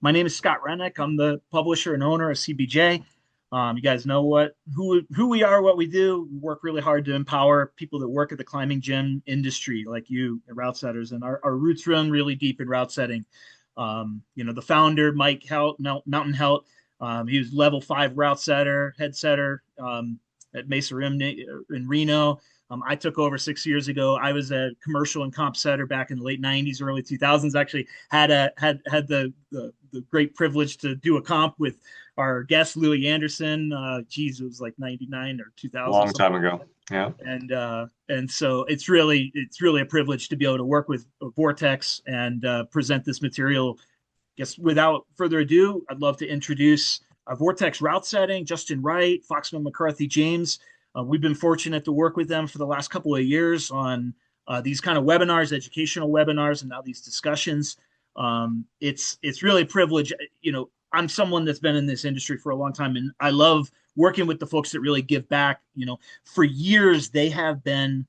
My name is Scott Rennick. I'm the publisher and owner of CBJ. You guys know who we are, what we do. We work really hard to empower people that work at the climbing gym industry, like you, route setters, and our roots run really deep in route setting. The founder, Mike Helt, Mountain Helt, he was level 5 route setter, head setter at Mesa Rim in Reno. I took over 6 years ago. I was a commercial and comp setter back in the late '90s, early 2000s. Actually, had the great privilege to do a comp with our guest Louie Anderson. Geez, it was like '99 or 2000, Long something time like ago. that. Yeah. And so it's really a privilege to be able to work with Vortex and present this material. I guess without further ado, I'd love to introduce Vortex Routesetting, Justin Wright, Foxman McCarthy James. We've been fortunate to work with them for the last couple of years on these kind of webinars, educational webinars, and now these discussions. It's really a privilege. I'm someone that's been in this industry for a long time, and I love working with the folks that really give back. For years they have been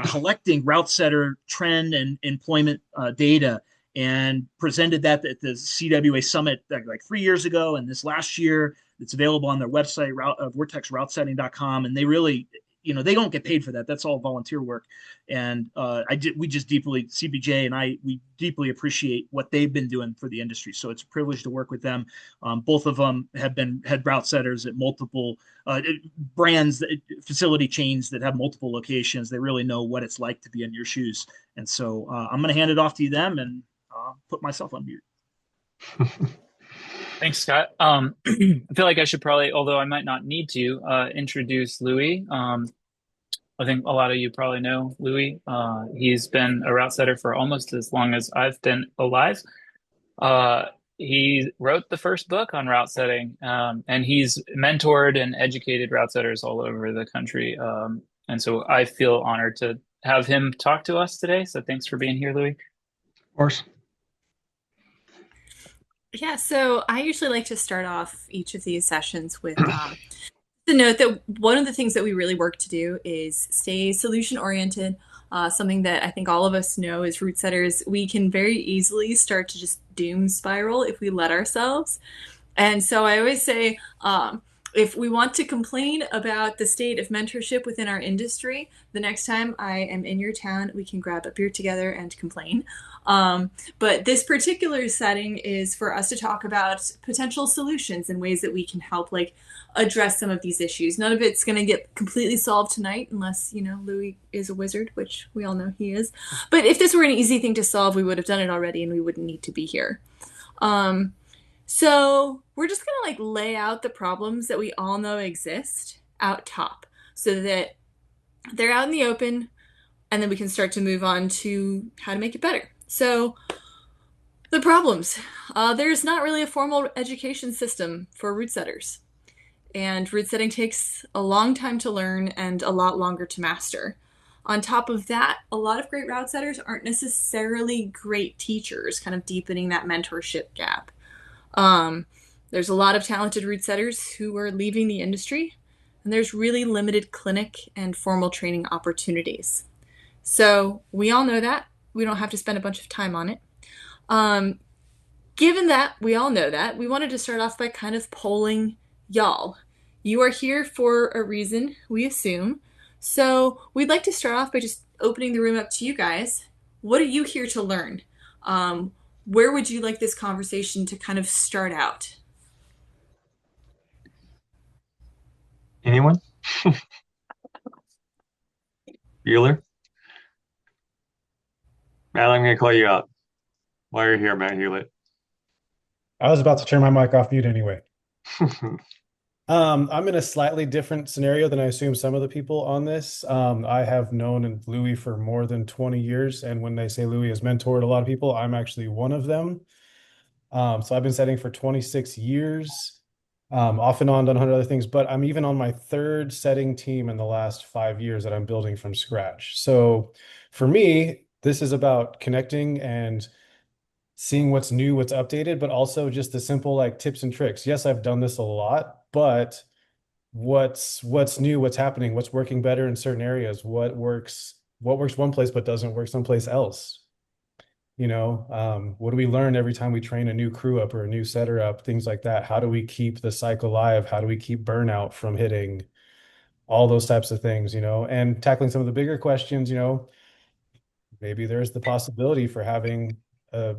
collecting route setter trend and employment data and presented that at the CWA summit like 3 years ago. And this last year, it's available on their website, vortexroutesetting.com. And they really, they don't get paid for that. That's all volunteer work. And we just deeply, CBJ and we deeply appreciate what they've been doing for the industry. So it's a privilege to work with them. Both of them have been head route setters at multiple brands, facility chains that have multiple locations. They really know what it's like to be in your shoes. And so I'm going to hand it off to them and put myself on mute. Thanks, Scott. I feel like I should probably, although I might not need to, introduce Louie. I think a lot of you probably know Louie. He's been a route setter for almost as long as I've been alive. He wrote the first book on route setting, and he's mentored and educated route setters all over the country. And so I feel honored to have him talk to us today. So thanks for being here, Louie. Of course. Yeah, so I usually like to start off each of these sessions with the note that one of the things that we really work to do is stay solution oriented. Something that I think all of us know as route setters, we can very easily start to just doom spiral if we let ourselves. And so I always say, if we want to complain about the state of mentorship within our industry, the next time I am in your town, we can grab a beer together and complain. But this particular setting is for us to talk about potential solutions and ways that we can help address some of these issues. None of it's going to get completely solved tonight unless, Louie is a wizard, which we all know he is. But if this were an easy thing to solve, we would have done it already and we wouldn't need to be here. So we're just going to lay out the problems that we all know exist out top so that they're out in the open, and then we can start to move on to how to make it better. So the problems. There's not really a formal education system for route setters. And route setting takes a long time to learn and a lot longer to master. On top of that, a lot of great route setters aren't necessarily great teachers, kind of deepening that mentorship gap. There's a lot of talented route setters who are leaving the industry, and there's really limited clinic and formal training opportunities. So we all know that. We don't have to spend a bunch of time on it. Given that we all know that, we wanted to start off by kind of polling y'all. You are here for a reason, we assume. So we'd like to start off by just opening the room up to you guys. What are you here to learn? Where would you like this conversation to kind of start out? Anyone? Bueller? Matt, I'm going to call you out. While you're here, Matt Hewlett. I was about to turn my mic off mute anyway. I'm in a slightly different scenario than I assume some of the people on this. I have known Louie for more than 20 years, and when they say Louie has mentored a lot of people, I'm actually one of them. So I've been setting for 26 years, off and on, done 100 other things, but I'm even on my third setting team in the last 5 years that I'm building from scratch. So for me, this is about connecting and seeing what's new, what's updated, but also just the simple tips and tricks. Yes, I've done this a lot, but what's new, what's happening, what's working better in certain areas, what works one place but doesn't work someplace else. What do we learn every time we train a new crew up or a new setter up, things like that? How do we keep the cycle alive? How do we keep burnout from hitting? All those types of things, and tackling some of the bigger questions, maybe there's the possibility for having a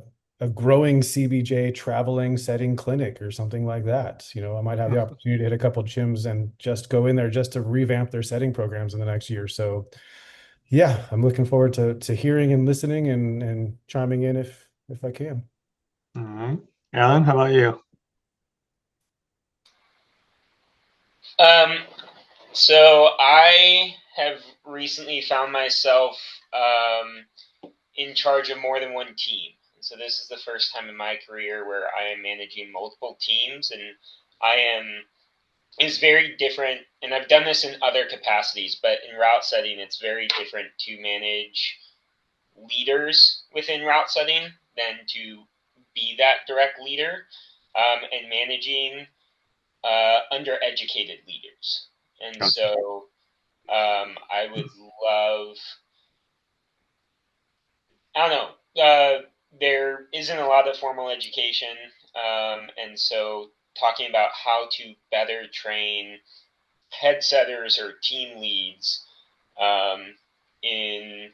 growing CBJ traveling setting clinic or something like that. I might have the opportunity to hit a couple gyms and just go in there just to revamp their setting programs in the next year. So yeah, I'm looking forward to hearing and listening and chiming in if I can. All right. Alan, how about you? So I have recently found myself in charge of more than one team. So this is the first time in my career where I am managing multiple teams, and is very different. And I've done this in other capacities, but in route setting, it's very different to manage leaders within route setting than to be that direct leader, and managing undereducated leaders. And Gotcha. so I would love, I don't know, there isn't a lot of formal education. And so talking about how to better train head setters or team leads in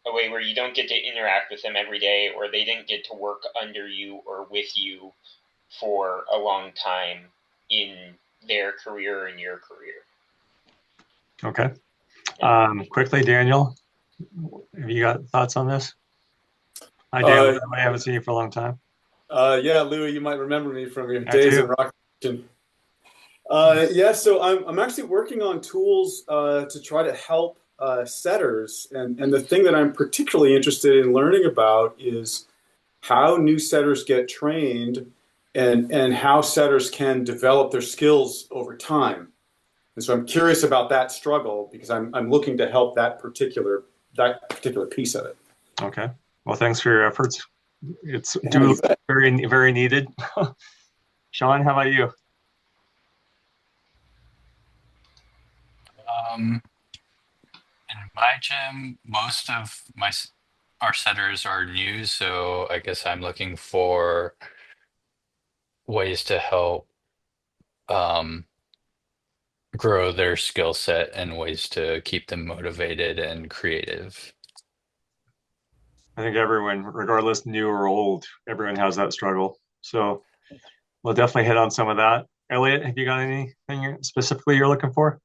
a way where you don't get to interact with them every day, or they didn't get to work under you or with you for a long time in their career and your career. Okay. Quickly, Daniel, have you got thoughts on this? Hi, Daniel. I haven't seen you for a long time. Yeah, Louie, you might remember me from your I days do. in Rock. Yeah, so I'm actually working on tools to try to help setters, and the thing that I'm particularly interested in learning about is how new setters get trained, and how setters can develop their skills over time. And so I'm curious about that struggle because I'm looking to help that particular piece of it. Okay. Well, thanks for your efforts. It's Yeah, very, very needed. Sean, how about you? In my gym, most of our setters are new, so I guess I'm looking for ways to help um, grow their skill set and ways to keep them motivated and creative. I think everyone, regardless new or old, everyone has that struggle. So we'll definitely hit on some of that. Elliot, have you got anything specifically you're looking for?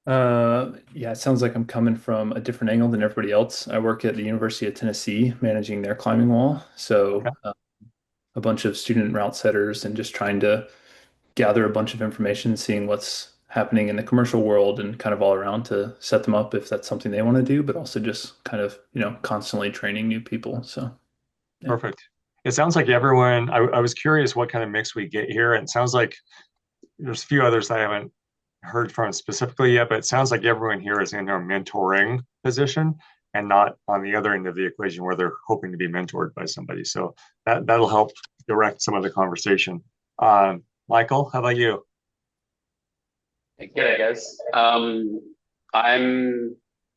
Yeah, it sounds like I'm coming from a different angle than everybody else. I work at the University of Tennessee managing their climbing wall. So, a bunch of student route setters and just trying to gather a bunch of information, seeing what's happening in the commercial world and kind of all around to set them up if that's something they want to do, but also just kind of, constantly training new people. So, yeah. Perfect. It sounds like everyone, I was curious what kind of mix we get here. And it sounds like there's a few others I haven't heard from specifically yet, but it sounds like everyone here is in a mentoring position and not on the other end of the equation where they're hoping to be mentored by somebody. So that'll help direct some of the conversation. Michael, how about you? G'day, guys. I'm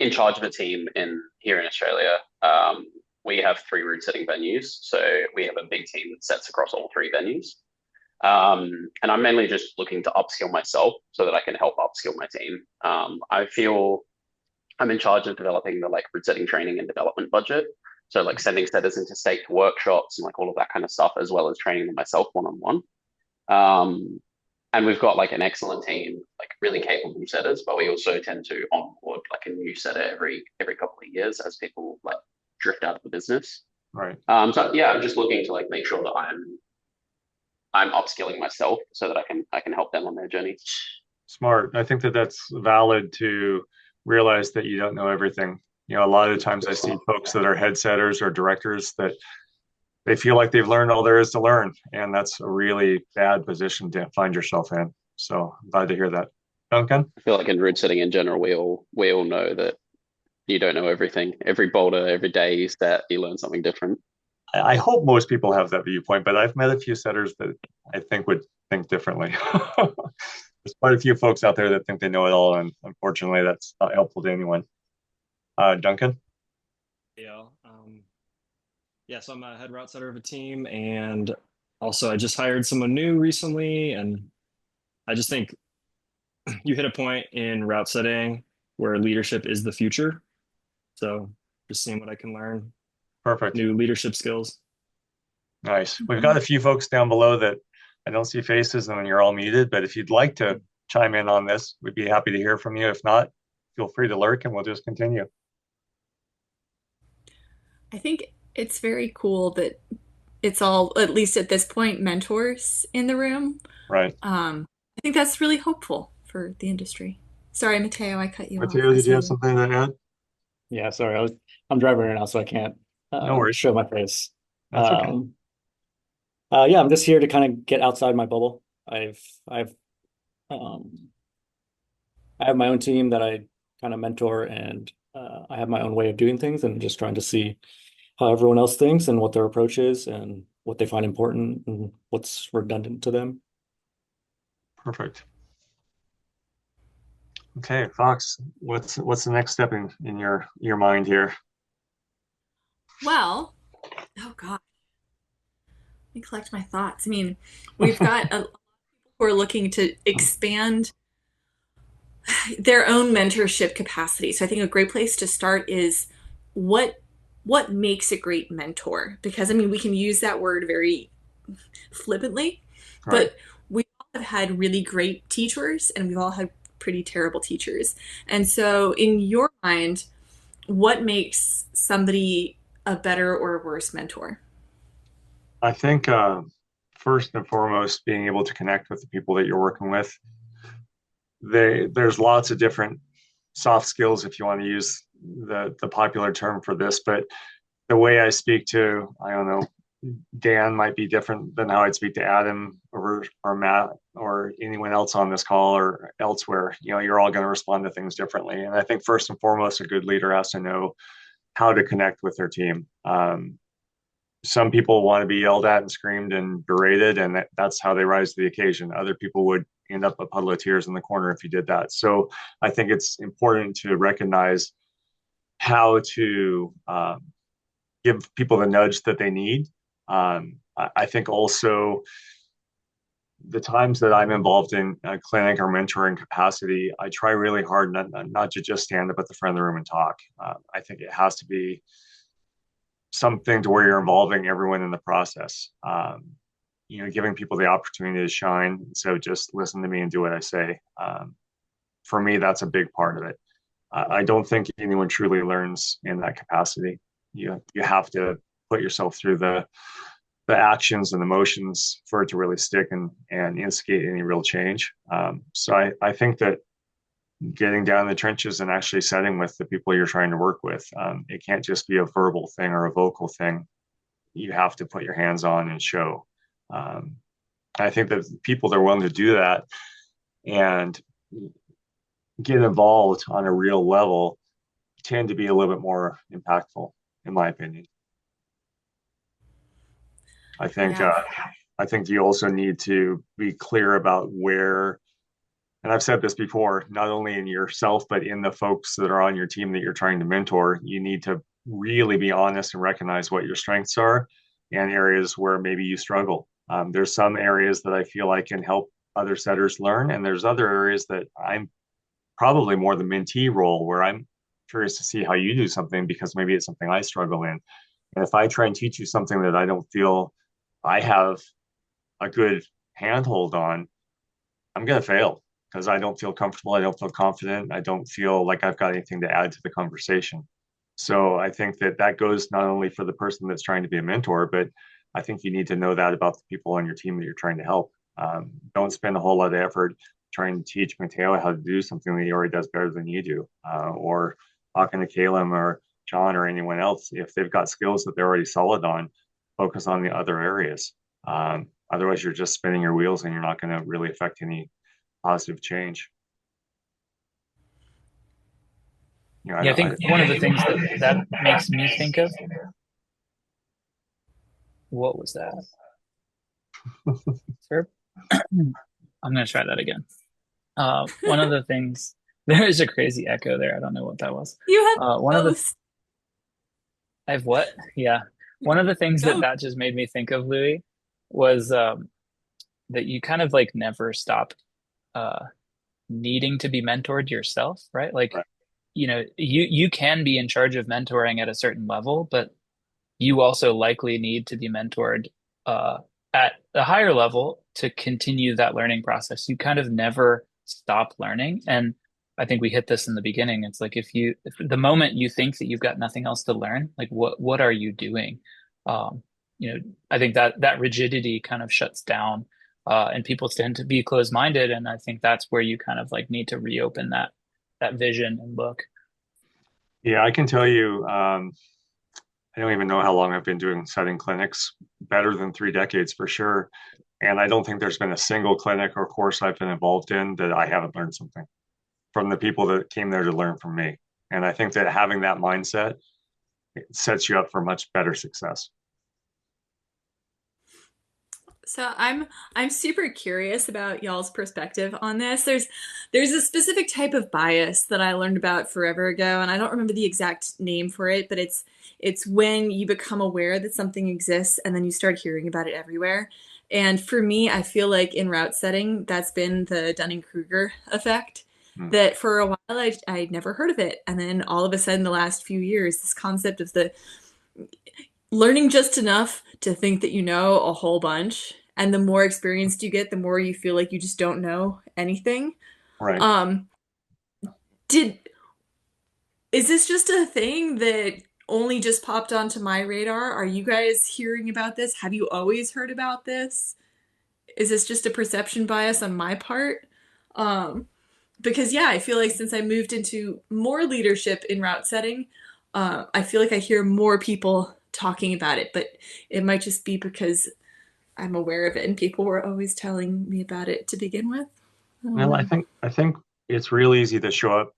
in charge of a team here in Australia. We have 3 route setting venues, so we have a big team that sets across all 3 venues. And I'm mainly just looking to upskill myself so that I can help upskill my team. I feel I'm in charge of developing the route setting training and development budget. So sending setters into state workshops and all of that kind of stuff, as well as training them myself one-on-one. And we've got an excellent team, really capable setters, but we also tend to onboard a new setter every couple of years as people drift out of the business. Right. So yeah, I'm just looking to make sure that I'm upskilling myself so that I can help them on their journey. Smart. I think that's valid to realize that you don't know everything. A lot of times I see folks that are head setters or directors that they feel like they've learned all there is to learn, and that's a really bad position to find yourself in. So I'm glad to hear that. Duncan? I feel like in route setting in general, we all know that you don't know everything. Every boulder, every day you set, you learn something different. I hope most people have that viewpoint, but I've met a few setters that I think would think differently. There's quite a few folks out there that think they know it all, and unfortunately, that's not helpful to anyone. Duncan? Yeah. Yeah, so I'm a head route setter of a team, and also I just hired someone new recently, and I just think you hit a point in route setting where leadership is the future. So just seeing what I can learn, Perfect. new leadership skills. Nice. We've got a few folks down below that I don't see faces and you're all muted, but if you'd like to chime in on this, we'd be happy to hear from you. If not, feel free to lurk and we'll just continue. I think it's very cool that it's all, at least at this point, mentors in the room. Right. I think that's really hopeful for the industry. Sorry, Matteo, I cut you off. Mateo, did you have something to add? Yeah, sorry, I'm driving right now, so I can't No worries. show my face. That's okay. Yeah, I'm just here to kind of get outside my bubble. I've I have my own team that I kind of mentor, and I have my own way of doing things, and just trying to see how everyone else thinks and what their approach is and what they find important and what's redundant to them. Perfect. Okay, Fox, what's the next step in your mind here? Well, oh God. Let me collect my thoughts. I mean, we've got a lot of people who are looking to expand their own mentorship capacity. So I think a great place to start is what makes a great mentor? Because I mean, we can use that word very flippantly, Right. but we all have had really great teachers and we've all had pretty terrible teachers. And so in your mind, what makes somebody a better or worse mentor? I think first and foremost, being able to connect with the people that you're working with. There's lots of different soft skills, if you want to use the popular term for this, but the way I speak to, I don't know, Dan might be different than how I'd speak to Adam or Matt or anyone else on this call or elsewhere. You know, you're all going to respond to things differently. And I think first and foremost, a good leader has to know how to connect with their team. Some people want to be yelled at and screamed and berated, and that's how they rise to the occasion. Other people would end up a puddle of tears in the corner if you did that. So I think it's important to recognize how to give people the nudge that they need. I think also the times that I'm involved in clinic or mentoring capacity, I try really hard not to just stand up at the front of the room and talk. I think it has to be something to where you're involving everyone in the process. You know, giving people the opportunity to shine. So just listen to me and do what I say. For me, that's a big part of it. I don't think anyone truly learns in that capacity. You have to put yourself through the actions and emotions for it to really stick and instigate any real change. So I think that getting down in the trenches and actually setting with the people you're trying to work with, it can't just be a verbal thing or a vocal thing. You have to put your hands on and show. I think that people that are willing to do that and get involved on a real level tend to be a little bit more impactful, in my opinion. I think you also need to be clear about where, and I've said this before, not only in yourself, but in the folks that are on your team that you're trying to mentor, you need to really be honest and recognize what your strengths are and areas where maybe you struggle. There's some areas that I feel I can help other setters learn, and there's other areas that I'm probably more the mentee role where I'm curious to see how you do something because maybe it's something I struggle in. And if I try and teach you something that I don't feel I have a good handhold on, I'm going to fail because I don't feel comfortable. I don't feel confident. I don't feel like I've got anything to add to the conversation. So I think that goes not only for the person that's trying to be a mentor, but I think you need to know that about the people on your team that you're trying to help. Don't spend a whole lot of effort trying to teach Mateo how to do something that he already does better than you do, or talking to Caleb or John or anyone else. If they've got skills that they're already solid on, focus on the other areas. Otherwise, you're just spinning your wheels and you're not going to really affect any positive change. You know, Yeah, I think one of the things that makes me think of, what was that? Sir? I'm going to try that again. One of the things, there is a crazy echo there. I don't know what that was. You have one of the, I have what? Yeah. One of the things that No. that just made me think of, Louis, was that you kind of like never stop uh, needing to be mentored yourself, right? Like, Right. you can be in charge of mentoring at a certain level, but you also likely need to be mentored uh, at a higher level to continue that learning process. You kind of never stop learning. And I think we hit this in the beginning. It's like if the moment you think that you've got nothing else to learn, like what are you doing? Um, I think that rigidity kind of shuts down, and people tend to be closed-minded. And I think that's where you kind of like need to reopen that vision and look. Yeah, I can tell you, I don't even know how long I've been doing setting clinics, better than 3 decades for sure. And I don't think there's been a single clinic or course I've been involved in that I haven't learned something from the people that came there to learn from me. And I think that having that mindset, it sets you up for much better success. So I'm super curious about y'all's perspective on this. There's a specific type of bias that I learned about forever ago, and I don't remember the exact name for it, but it's when you become aware that something exists and then you start hearing about it everywhere. And for me, I feel like in route setting, that's been the Dunning-Kruger effect. That for a while I'd never heard of it, and then all of a sudden, the last few years, this concept of the learning just enough to think that you know a whole bunch, and the more experienced you get, the more you feel like you just don't know anything. Right. Is this just a thing that only just popped onto my radar? Are you guys hearing about this? Have you always heard about this? Is this just a perception bias on my part? Because yeah, I feel like since I moved into more leadership in route setting, I feel like I hear more people talking about it, but it might just be because I'm aware of it and people were always telling me about it to begin with. Well, I think it's real easy to show up.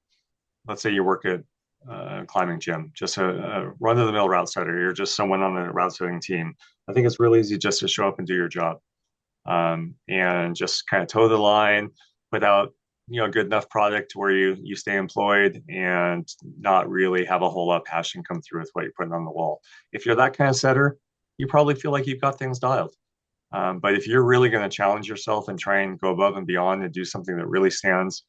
Let's say you work at a climbing gym, just a run-of-the-mill route setter. You're just someone on the route setting team. I think it's real easy just to show up and do your job, and just kind of toe the line without good enough product to where you stay employed and not really have a whole lot of passion come through with what you're putting on the wall. If you're that kind of setter, you probably feel like you've got things dialed. But if you're really going to challenge yourself and try and go above and beyond and do something that really stands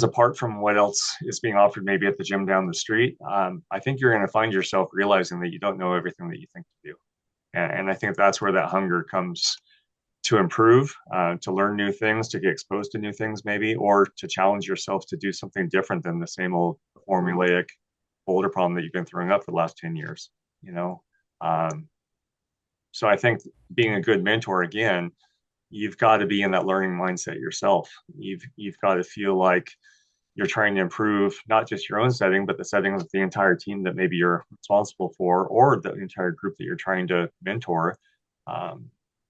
apart from what else is being offered maybe at the gym down the street, I think you're going to find yourself realizing that you don't know everything that you think you do. And I think that's where that hunger comes to improve, to learn new things, to get exposed to new things maybe, or to challenge yourself to do something different than the same old formulaic boulder problem that you've been throwing up for the last 10 years, you know? So I think being a good mentor, again, you've got to be in that learning mindset yourself. You've got to feel like you're trying to improve not just your own setting, but the setting of the entire team that maybe you're responsible for, or the entire group that you're trying to mentor.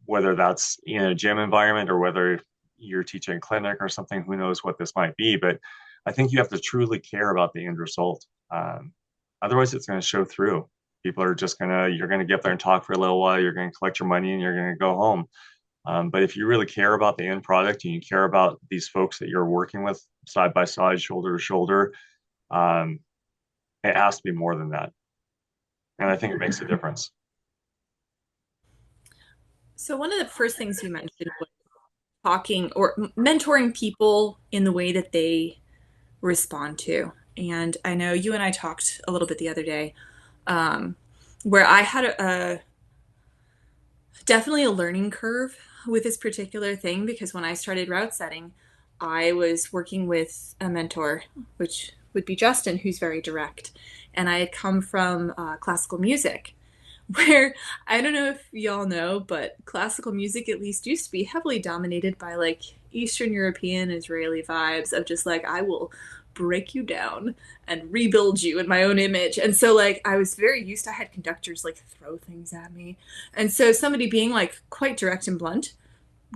Whether that's in a gym environment or whether you're teaching a clinic or something, who knows what this might be. But I think you have to truly care about the end result. Otherwise, it's going to show through. People are just you're going to get there and talk for a little while. You're going to collect your money and you're going to go home. But if you really care about the end product and you care about these folks that you're working with side by side, shoulder to shoulder, it has to be more than that. And I think it makes a difference. So one of the first things you mentioned was talking or mentoring people in the way that they respond to. And I know you and I talked a little bit the other day, where I had definitely a learning curve with this particular thing, because when I started route setting, I was working with a mentor, which would be Justin, who's very direct. And I had come from classical music, where I don't know if y'all know, but classical music at least used to be heavily dominated by like Eastern European, Israeli vibes of just like, I will break you down and rebuild you in my own image. And so like I was very used to, I had conductors like throw things at me. And so somebody being like quite direct and blunt,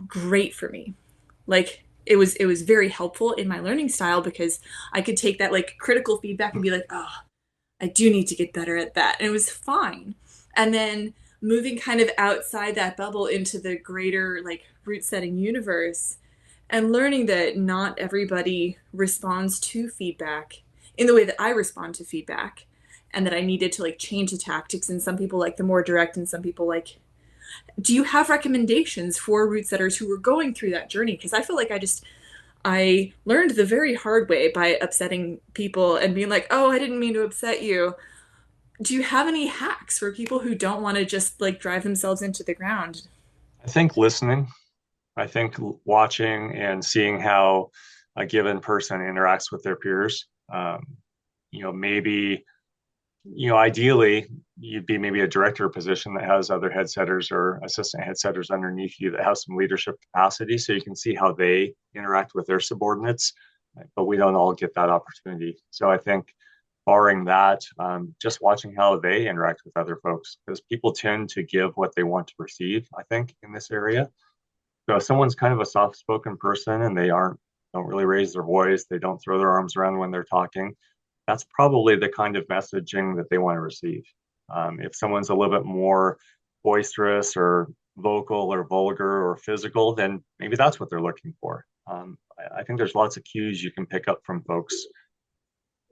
great for me. Like it was very helpful in my learning style, because I could take that like critical feedback and be like, oh, I do need to get better at that. And it was fine. And then moving kind of outside that bubble into the greater like route setting universe, and learning that not everybody responds to feedback in the way that I respond to feedback. and that I needed to like change the tactics, and some people like the more direct and some people like, do you have recommendations for route setters who were going through that journey? Because I feel like I learned the very hard way by upsetting people and being like, oh, I didn't mean to upset you. Do you have any hacks for people who don't want to just like drive themselves into the ground? I think listening, I think watching and seeing how a given person interacts with their peers. Maybe, ideally, you'd be maybe a director position that has other head setters or assistant head setters underneath you that have some leadership capacity, so you can see how they interact with their subordinates. But we don't all get that opportunity. So I think, barring that, just watching how they interact with other folks, because people tend to give what they want to receive, I think, in this area. So if someone's kind of a soft-spoken person and they don't really raise their voice, they don't throw their arms around when they're talking, that's probably the kind of messaging that they want to receive. If someone's a little bit more boisterous or vocal or vulgar or physical, then maybe that's what they're looking for. I think there's lots of cues you can pick up from folks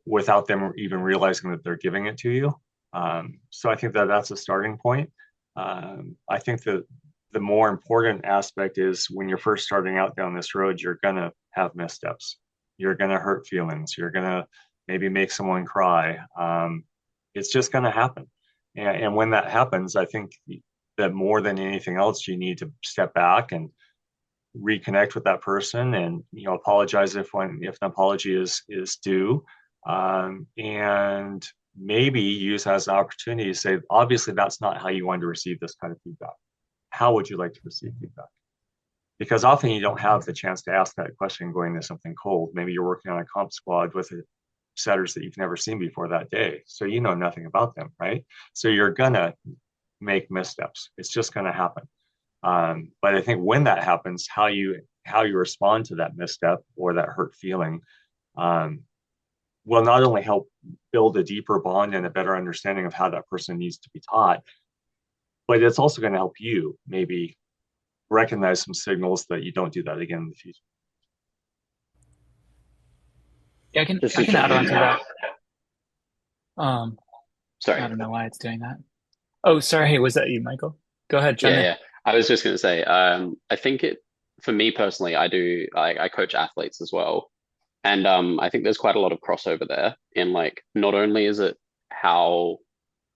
without them even realizing that they're giving it to you. So I think that that's a starting point. I think that the more important aspect is when you're first starting out down this road, you're going to have missteps. You're going to hurt feelings. You're going to maybe make someone cry. It's just going to happen. And when that happens, I think that more than anything else, you need to step back and reconnect with that person and, apologize if an apology is due. And maybe use as an opportunity to say, obviously, that's not how you want to receive this kind of feedback. How would you like to receive feedback? Because often you don't have the chance to ask that question going into something cold. Maybe you're working on a comp squad with setters that you've never seen before that day. So you know nothing about them, right? So you're gonna make missteps. It's just gonna happen. But I think when that happens, how you respond to that misstep or that hurt feeling will not only help build a deeper bond and a better understanding of how that person needs to be taught, but it's also going to help you maybe recognize some signals that you don't do that again in the future. Yeah, I can add on to that. Sorry. I don't know why it's doing that. Oh, sorry. Was that you, Michael? Go ahead, chime in. Yeah. I was just going to say, I think for me personally, I coach athletes as well. And I think there's quite a lot of crossover there in like, not only is it how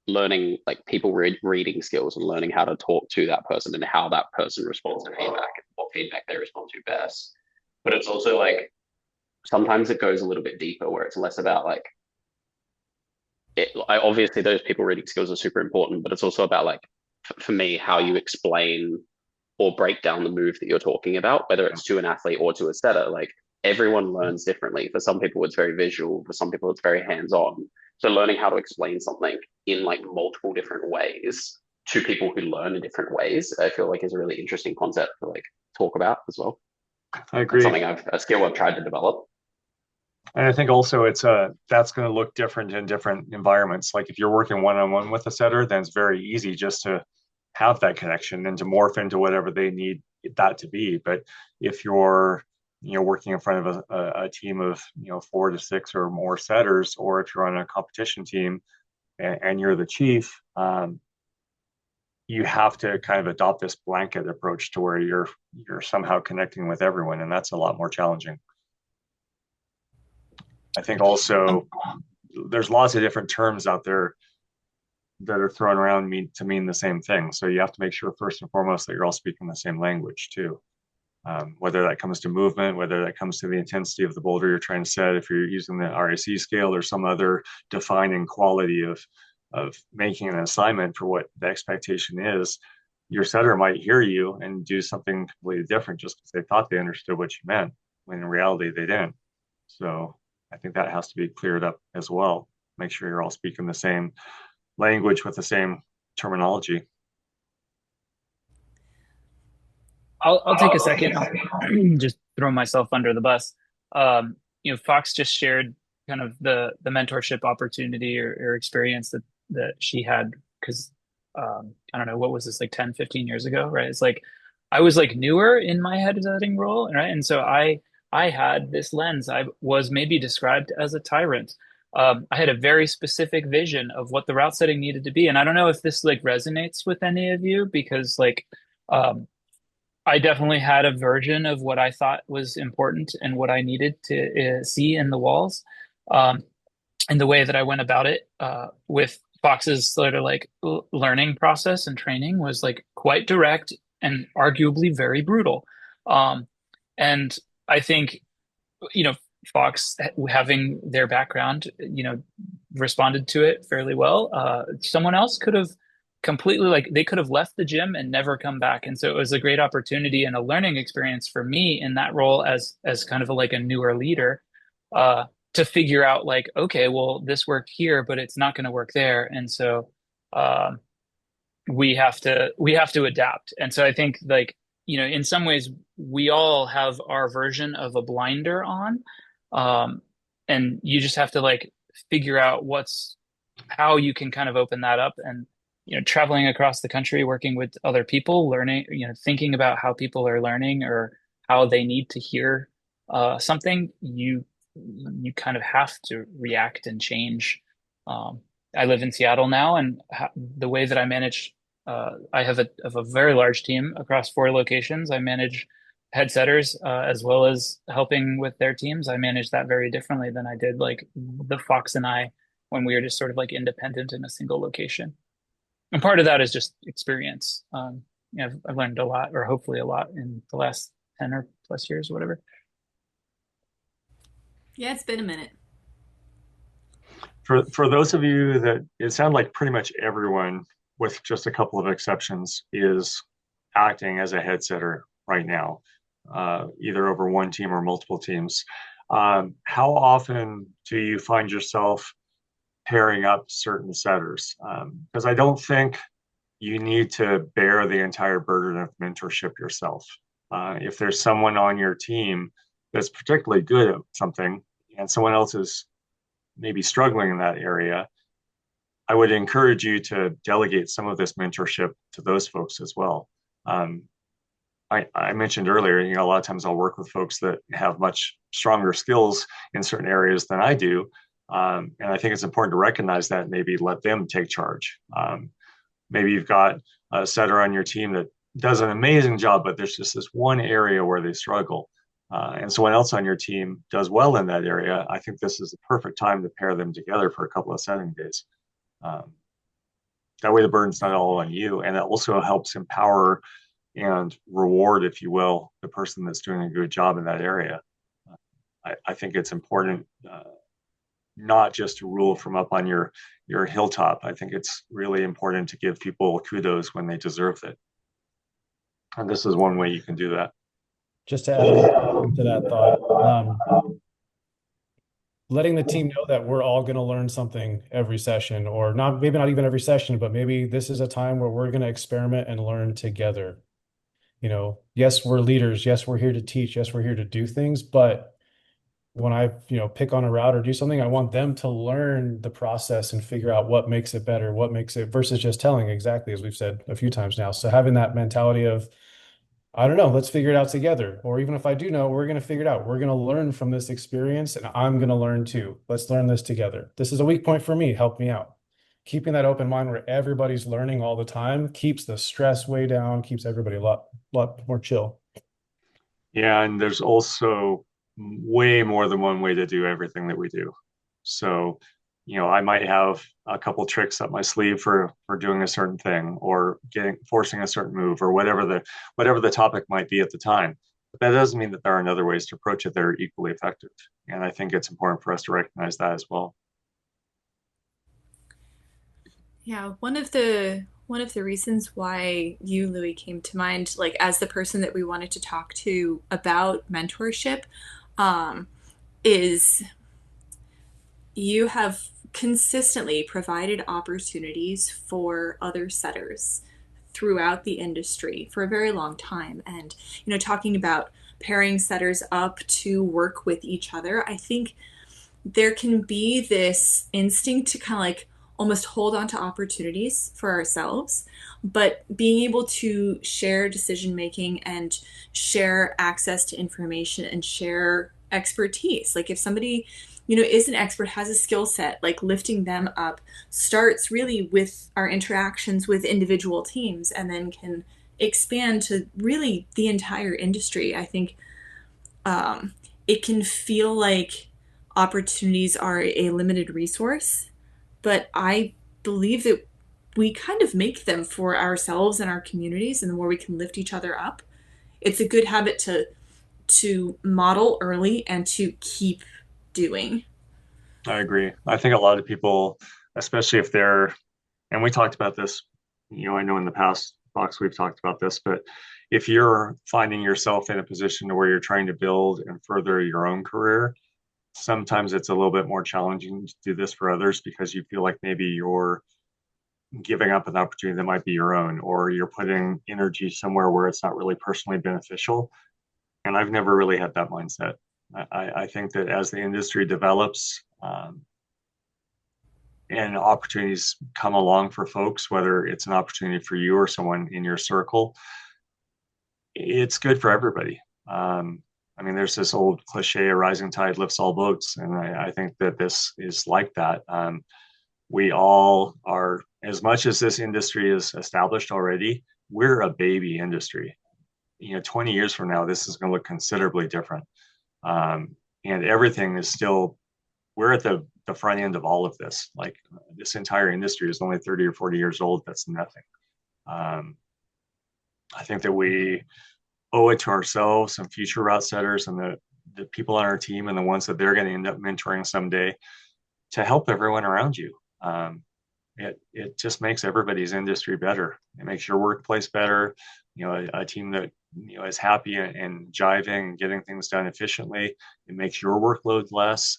learning like people reading skills and learning how to talk to that person and how that person responds to feedback and what feedback they respond to best. But it's also like, sometimes it goes a little bit deeper where it's less about like, obviously those people reading skills are super important, but it's also about like, for me, how you explain or break down the move that you're talking about, whether it's to an athlete or to a setter. Like everyone learns differently. For some people, it's very visual. For some people, it's very hands-on. So learning how to explain something in like multiple different ways to people who learn in different ways, I feel like is a really interesting concept to like talk about as well. I agree. It's a skill I've tried to develop. And I think also that's going to look different in different environments. Like if you're working one-on-one with a setter, then it's very easy just to have that connection and to morph into whatever they need that to be. But if you're working in front of a team of 4 to 6 or more setters, or if you're on a competition team and you're the chief, you have to kind of adopt this blanket approach to where you're somehow connecting with everyone, and that's a lot more challenging. I think also there's lots of different terms out there that are thrown around to mean the same thing. So you have to make sure first and foremost that you're all speaking the same language too. Whether that comes to movement, whether that comes to the intensity of the boulder you're trying to set, if you're using the RAC scale or some other defining quality of making an assignment for what the expectation is, your setter might hear you and do something completely different just because they thought they understood what you meant, when in reality they didn't. So I think that has to be cleared up as well. Make sure you're all speaking the same language with the same terminology. I'll take a second, just throw myself under the bus. Fox just shared kind of the mentorship opportunity or experience that she had because I don't know, what was this, like 10, 15 years ago, right? It's like I was like newer in my headsetting role, right? And so I had this lens. I was maybe described as a tyrant. I had a very specific vision of what the route setting needed to be. And I don't know if this like resonates with any of you, because like I definitely had a version of what I thought was important and what I needed to see in the walls. And the way that I went about it with Fox's sort of like learning process and training was like quite direct and arguably very brutal. And I think, you know, Fox having their background, you know, responded to it fairly well. Someone else could have completely like they could have left the gym and never come back. And so it was a great opportunity and a learning experience for me in that role as kind of like a newer leader, to figure out like, okay, well, this worked here, but it's not going to work there. And so we have to adapt. And so I think like, you know, in some ways we all have our version of a blinder on. And you just have to like figure out how you can kind of open that up. And, you know, traveling across the country, working with other people, learning, you know, thinking about how people are learning or how they need to hear something, you kind of have to react and change. I live in Seattle now, and the way that I manage, I have a very large team across 4 locations. I manage head setters as well as helping with their teams. I manage that very differently than I did like the Fox and I when we were just sort of like independent in a single location. And part of that is just experience. You know, I've learned a lot, or hopefully a lot, in the last 10 or plus years, whatever. Yeah, it's been a minute. For those of you that it sounds like pretty much everyone, with just a couple of exceptions, is acting as a head setter right now, either over one team or multiple teams. How often do you find yourself pairing up certain setters? Because I don't think you need to bear the entire burden of mentorship yourself. If there's someone on your team that's particularly good at something and someone else is maybe struggling in that area, I would encourage you to delegate some of this mentorship to those folks as well. I mentioned earlier, you know, a lot of times I'll work with folks that have much stronger skills in certain areas than I do. And I think it's important to recognize that and maybe let them take charge. Maybe you've got a setter on your team that does an amazing job, but there's just this one area where they struggle. And someone else on your team does well in that area. I think this is the perfect time to pair them together for a couple of setting days. That way the burden's not all on you. And it also helps empower and reward, if you will, the person that's doing a good job in that area. I think it's important not just to rule from up on your hilltop. I think it's really important to give people kudos when they deserve it. And this is one way you can do that. Just to add to that thought, letting the team know that we're all going to learn something every session, or not, maybe not even every session, but maybe this is a time where we're going to experiment and learn together. You know, yes, we're leaders. Yes, we're here to teach. Yes, we're here to do things. But when I, you know, pick on a route or do something, I want them to learn the process and figure out what makes it better, what makes it, versus just telling, exactly as we've said a few times now. So having that mentality of, I don't know, let's figure it out together. Or even if I do know, we're going to figure it out. We're going to learn from this experience, and I'm going to learn too. Let's learn this together. This is a weak point for me. Help me out. Keeping that open mind where everybody's learning all the time keeps the stress way down, keeps everybody a lot more chill. Yeah, and there's also way more than one way to do everything that we do. So, you know, I might have a couple tricks up my sleeve for doing a certain thing, or forcing a certain move, or whatever the topic might be at the time. But that doesn't mean that there aren't other ways to approach it that are equally effective. And I think it's important for us to recognize that as well. Yeah, one of the reasons why you, Louie, came to mind, like as the person that we wanted to talk to about mentorship, is you have consistently provided opportunities for other setters throughout the industry for a very long time. And, you know, talking about pairing setters up to work with each other, I think there can be this instinct to kind of like almost hold on to opportunities for ourselves, but being able to share decision making and share access to information and share expertise. Like if somebody is an expert, has a skill set, like lifting them up starts really with our interactions with individual teams and then can expand to really the entire industry. I think it can feel like opportunities are a limited resource, but I believe that we kind of make them for ourselves and our communities, and the more we can lift each other up, it's a good habit to model early and to keep doing. I agree. I think a lot of people, especially if they're, and we talked about this, I know in the past talks we've talked about this, but if you're finding yourself in a position where you're trying to build and further your own career, sometimes it's a little bit more challenging to do this for others because you feel like maybe you're giving up an opportunity that might be your own, or you're putting energy somewhere where it's not really personally beneficial. And I've never really had that mindset. I think that as the industry develops, and opportunities come along for folks, whether it's an opportunity for you or someone in your circle, it's good for everybody. I mean, there's this old cliche, a rising tide lifts all boats. And I think that this is like that. We all are, as much as this industry is established already, we're a baby industry. 20 years from now, this is going to look considerably different. And everything is still, we're at the front end of all of this. Like this entire industry is only 30 or 40 years old. That's nothing. I think that we owe it to ourselves and future route setters and the people on our team and the ones that they're going to end up mentoring someday to help everyone around you. It just makes everybody's industry better. It makes your workplace better. A team that is happy and jiving and getting things done efficiently. It makes your workload less.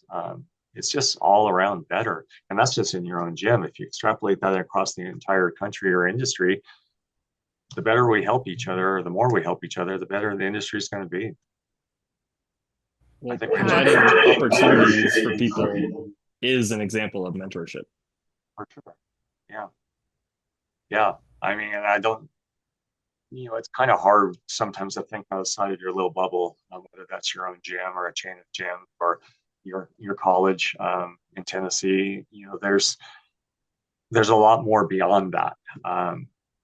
It's just all around better. And that's just in your own gym. If you extrapolate that across the entire country or industry, the better we help each other, or the more we help each other, the better the industry is going to be. Well, providing opportunities for people is an example of mentorship. For sure. Yeah. Yeah. I mean, I don't, it's kind of hard sometimes to think outside of your little bubble, whether that's your own gym or a chain of gyms or your college in Tennessee. There's a lot more beyond that.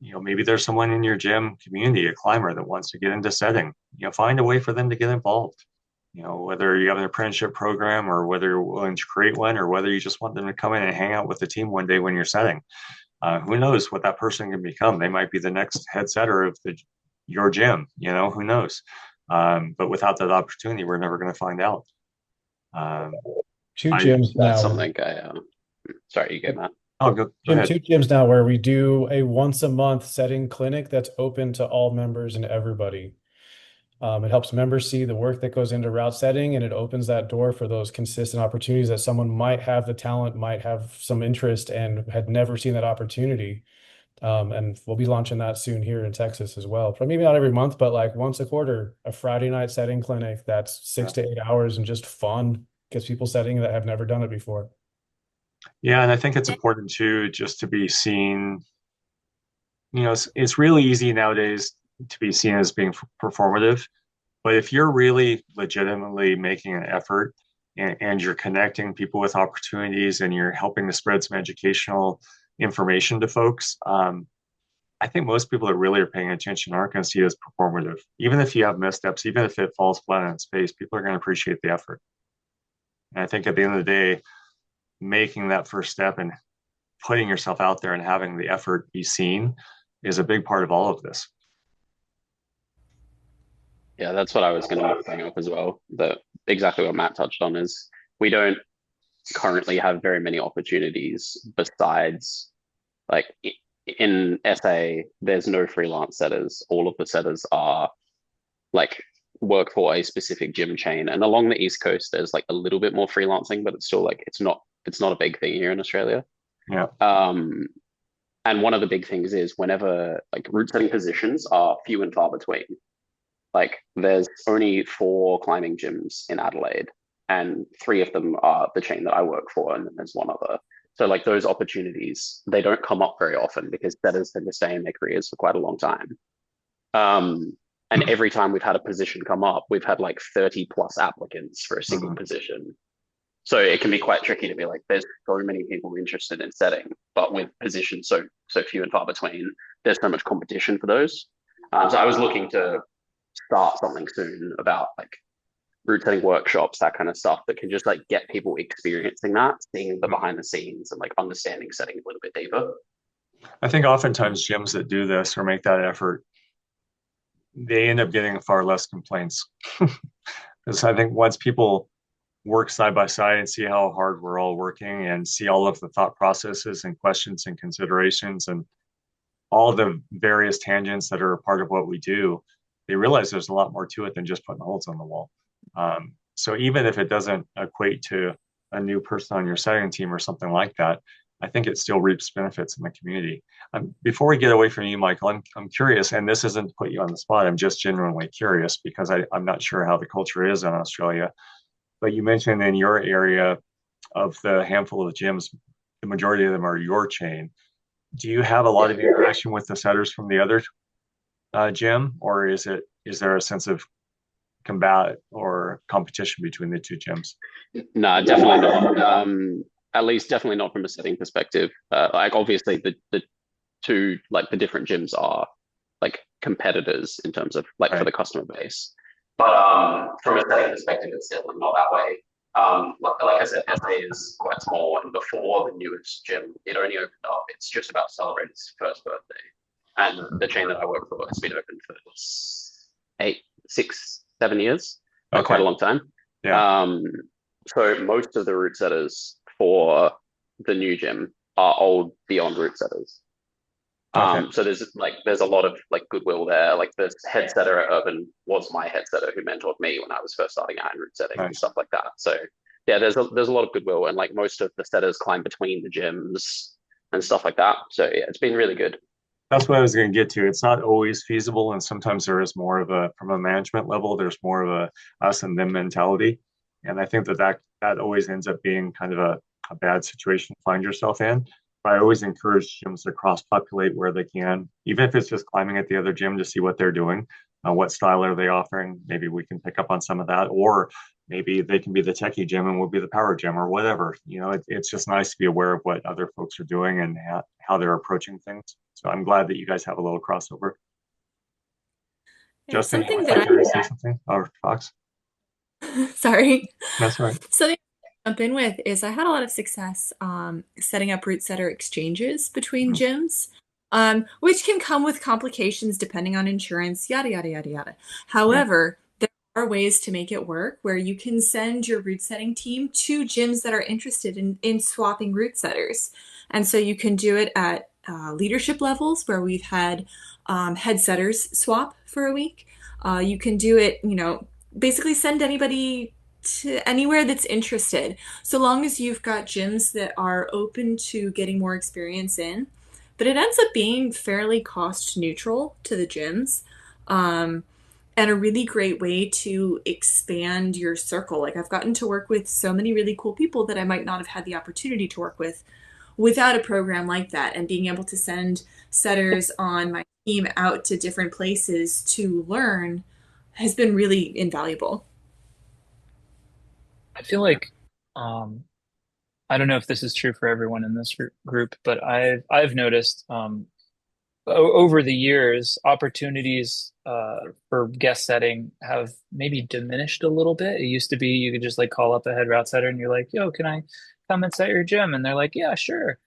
Maybe there's someone in your gym community, a climber that wants to get into setting. Find a way for them to get involved. Whether you have an apprenticeship program or whether you're willing to create one or whether you just want them to come in and hang out with the team one day when you're setting. Who knows what that person can become? They might be the next head setter of your gym. Who knows? But without that opportunity, we're never going to find out. Two gyms now. That's something sorry, you go, Matt. Oh, go ahead. Two gyms now where we do a once a month setting clinic that's open to all members and everybody. It helps members see the work that goes into route setting, and it opens that door for those consistent opportunities that someone might have the talent, might have some interest, and had never seen that opportunity. And we'll be launching that soon here in Texas as well. Maybe not every month, but like once a quarter, a Friday night setting clinic that's 6 to 8 hours and just fun, gets people setting that have never done it before. Yeah, and I think it's important too, just to be seen. It's really easy nowadays to be seen as being performative, but if you're really legitimately making an effort and you're connecting people with opportunities and you're helping to spread some educational information to folks, I think most people that really are paying attention aren't going to see it as performative. Even if you have missteps, even if it falls flat on its face, people are going to appreciate the effort. And I think at the end of the day, making that first step and putting yourself out there and having the effort be seen is a big part of all of this. Yeah, that's what I was going to bring up as well. Exactly what Matt touched on is we don't currently have very many opportunities besides, like in SA, there's no freelance setters. All of the setters are like work for a specific gym chain. And along the East Coast, there's like a little bit more freelancing, but it's still like it's not a big thing here in Australia. Yeah. And one of the big things is whenever like route setting positions are few and far between. Like there's only 4 climbing gyms in Adelaide, and 3 of them are the chain that I work for, and then there's one other. So like those opportunities, they don't come up very often because setters tend to stay in their careers for quite a long time. And every time we've had a position come up, we've had like 30 plus applicants for a single position. So it can be quite tricky to be like, there's so many people interested in setting, but with positions so few and far between, there's so much competition for those. So I was looking to start something soon about like route setting workshops, that kind of stuff that can just like get people experiencing that, seeing the behind the scenes and like understanding setting a little bit deeper. I think oftentimes gyms that do this or make that effort, they end up getting far less complaints. Because I think once people work side by side and see how hard we're all working and see all of the thought processes and questions and considerations and all the various tangents that are a part of what we do, they realize there's a lot more to it than just putting holes on the wall. So even if it doesn't equate to a new person on your setting team or something like that, I think it still reaps benefits in the community. Before we get away from you, Michael, I'm curious, and this isn't to put you on the spot, I'm just genuinely curious because I'm not sure how the culture is in Australia. But you mentioned in your area of the handful of gyms, the majority of them are your chain. Do you have a lot of interaction with the setters from the other gym, or is there a sense of combat or competition between the two gyms? No, definitely not. At least definitely not from a setting perspective. Like obviously the two, like the different gyms are like competitors in terms of like for the customer base. But from a setting perspective, it's definitely not that way. Like I said, SA is quite small, and before the newest gym, it only opened up. It's just about celebrating its first birthday, and the chain that I work for has been open for 8, 6, 7 years, quite a long time. Yeah. So most of the route setters for the new gym are old beyond route setters. So there's a lot of like goodwill there. Like the head setter at Urban was my head setter who mentored me when I was first starting out in route setting and stuff like that. So yeah, there's a lot of goodwill, and like most of the setters climb between the gyms and stuff like that. So yeah, it's been really good. That's what I was going to get to. It's not always feasible, and sometimes there is more of a, from a management level, there's more of a us and them mentality, and I think that always ends up being kind of a bad situation to find yourself in. I always encourage gyms to cross-populate where they can, even if it's just climbing at the other gym to see what they're doing, what style are they offering. Maybe we can pick up on some of that, or maybe they can be the techie gym and we'll be the power gym or whatever. It's just nice to be aware of what other folks are doing and how they're approaching things. So I'm glad that you guys have a little crossover. Yeah, Justin, something you that want to say something? Or Fox? Sorry. That's right. Something to jump in with is I had a lot of success setting up route setter exchanges between gyms, which can come with complications depending on insurance, yada, yada, yada, yada. However, there are ways to make it work where you can send your route setting team to gyms that are interested in swapping route setters. And so you can do it at leadership levels where we've had head setters swap for a week. You can do it, basically send anybody to anywhere that's interested, so long as you've got gyms that are open to getting more experience in. But it ends up being fairly cost neutral to the gyms, and a really great way to expand your circle. Like I've gotten to work with so many really cool people that I might not have had the opportunity to work with without a program like that, and being able to send setters on my team out to different places to learn has been really invaluable. I feel like I don't know if this is true for everyone in this group, but I've noticed over the years opportunities for guest setting have maybe diminished a little bit. It used to be you could just like call up a head route setter and you're like, "Yo, can I come and set your gym?" And they're like, "Yeah, sure.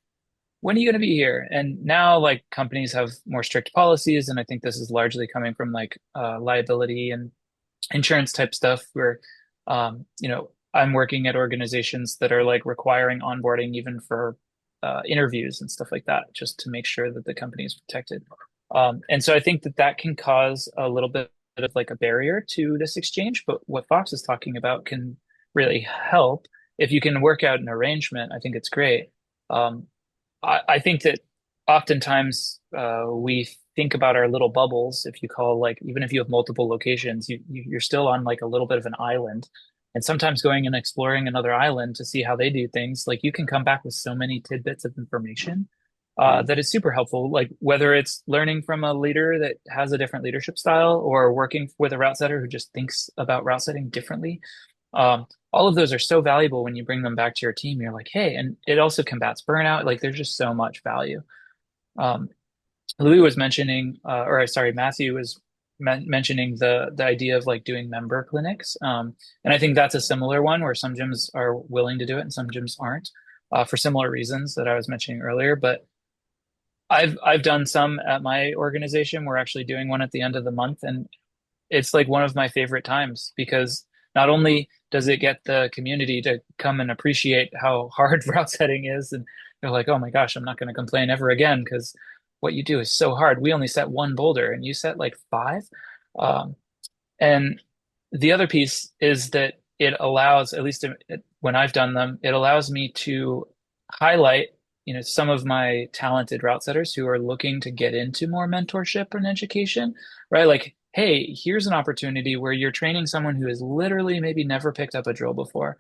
When are you going to be here?" And now like companies have more strict policies, and I think this is largely coming from like liability and insurance type stuff where I'm working at organizations that are like requiring onboarding even for interviews and stuff like that, just to make sure that the company is protected. And so I think that can cause a little bit of like a barrier to this exchange. But what Fox is talking about can really help if you can work out an arrangement. I think it's great. I think that oftentimes we think about our little bubbles. If you call like, even if you have multiple locations, you're still on like a little bit of an island. And sometimes going and exploring another island to see how they do things, like you can come back with so many tidbits of information that is super helpful. Like whether it's learning from a leader that has a different leadership style or working with a route setter who just thinks about route setting differently. All of those are so valuable when you bring them back to your team. You're like, hey, and it also combats burnout. Like there's just so much value. Um, Louis was mentioning, or sorry, Matthew was mentioning the idea of like doing member clinics, and I think that's a similar one where some gyms are willing to do it and some gyms aren't, for similar reasons that I was mentioning earlier. But I've done some at my organization. We're actually doing one at the end of the month, and it's like one of my favorite times because not only does it get the community to come and appreciate how hard route setting is, and they're like, oh my gosh, I'm not going to complain ever again because what you do is so hard. We only set one boulder and you set like five. Um, and the other piece is that it allows, at least when I've done them, it allows me to highlight, some of my talented route setters who are looking to get into more mentorship and education, right? Like, hey, here's an opportunity where you're training someone who has literally maybe never picked up a drill before.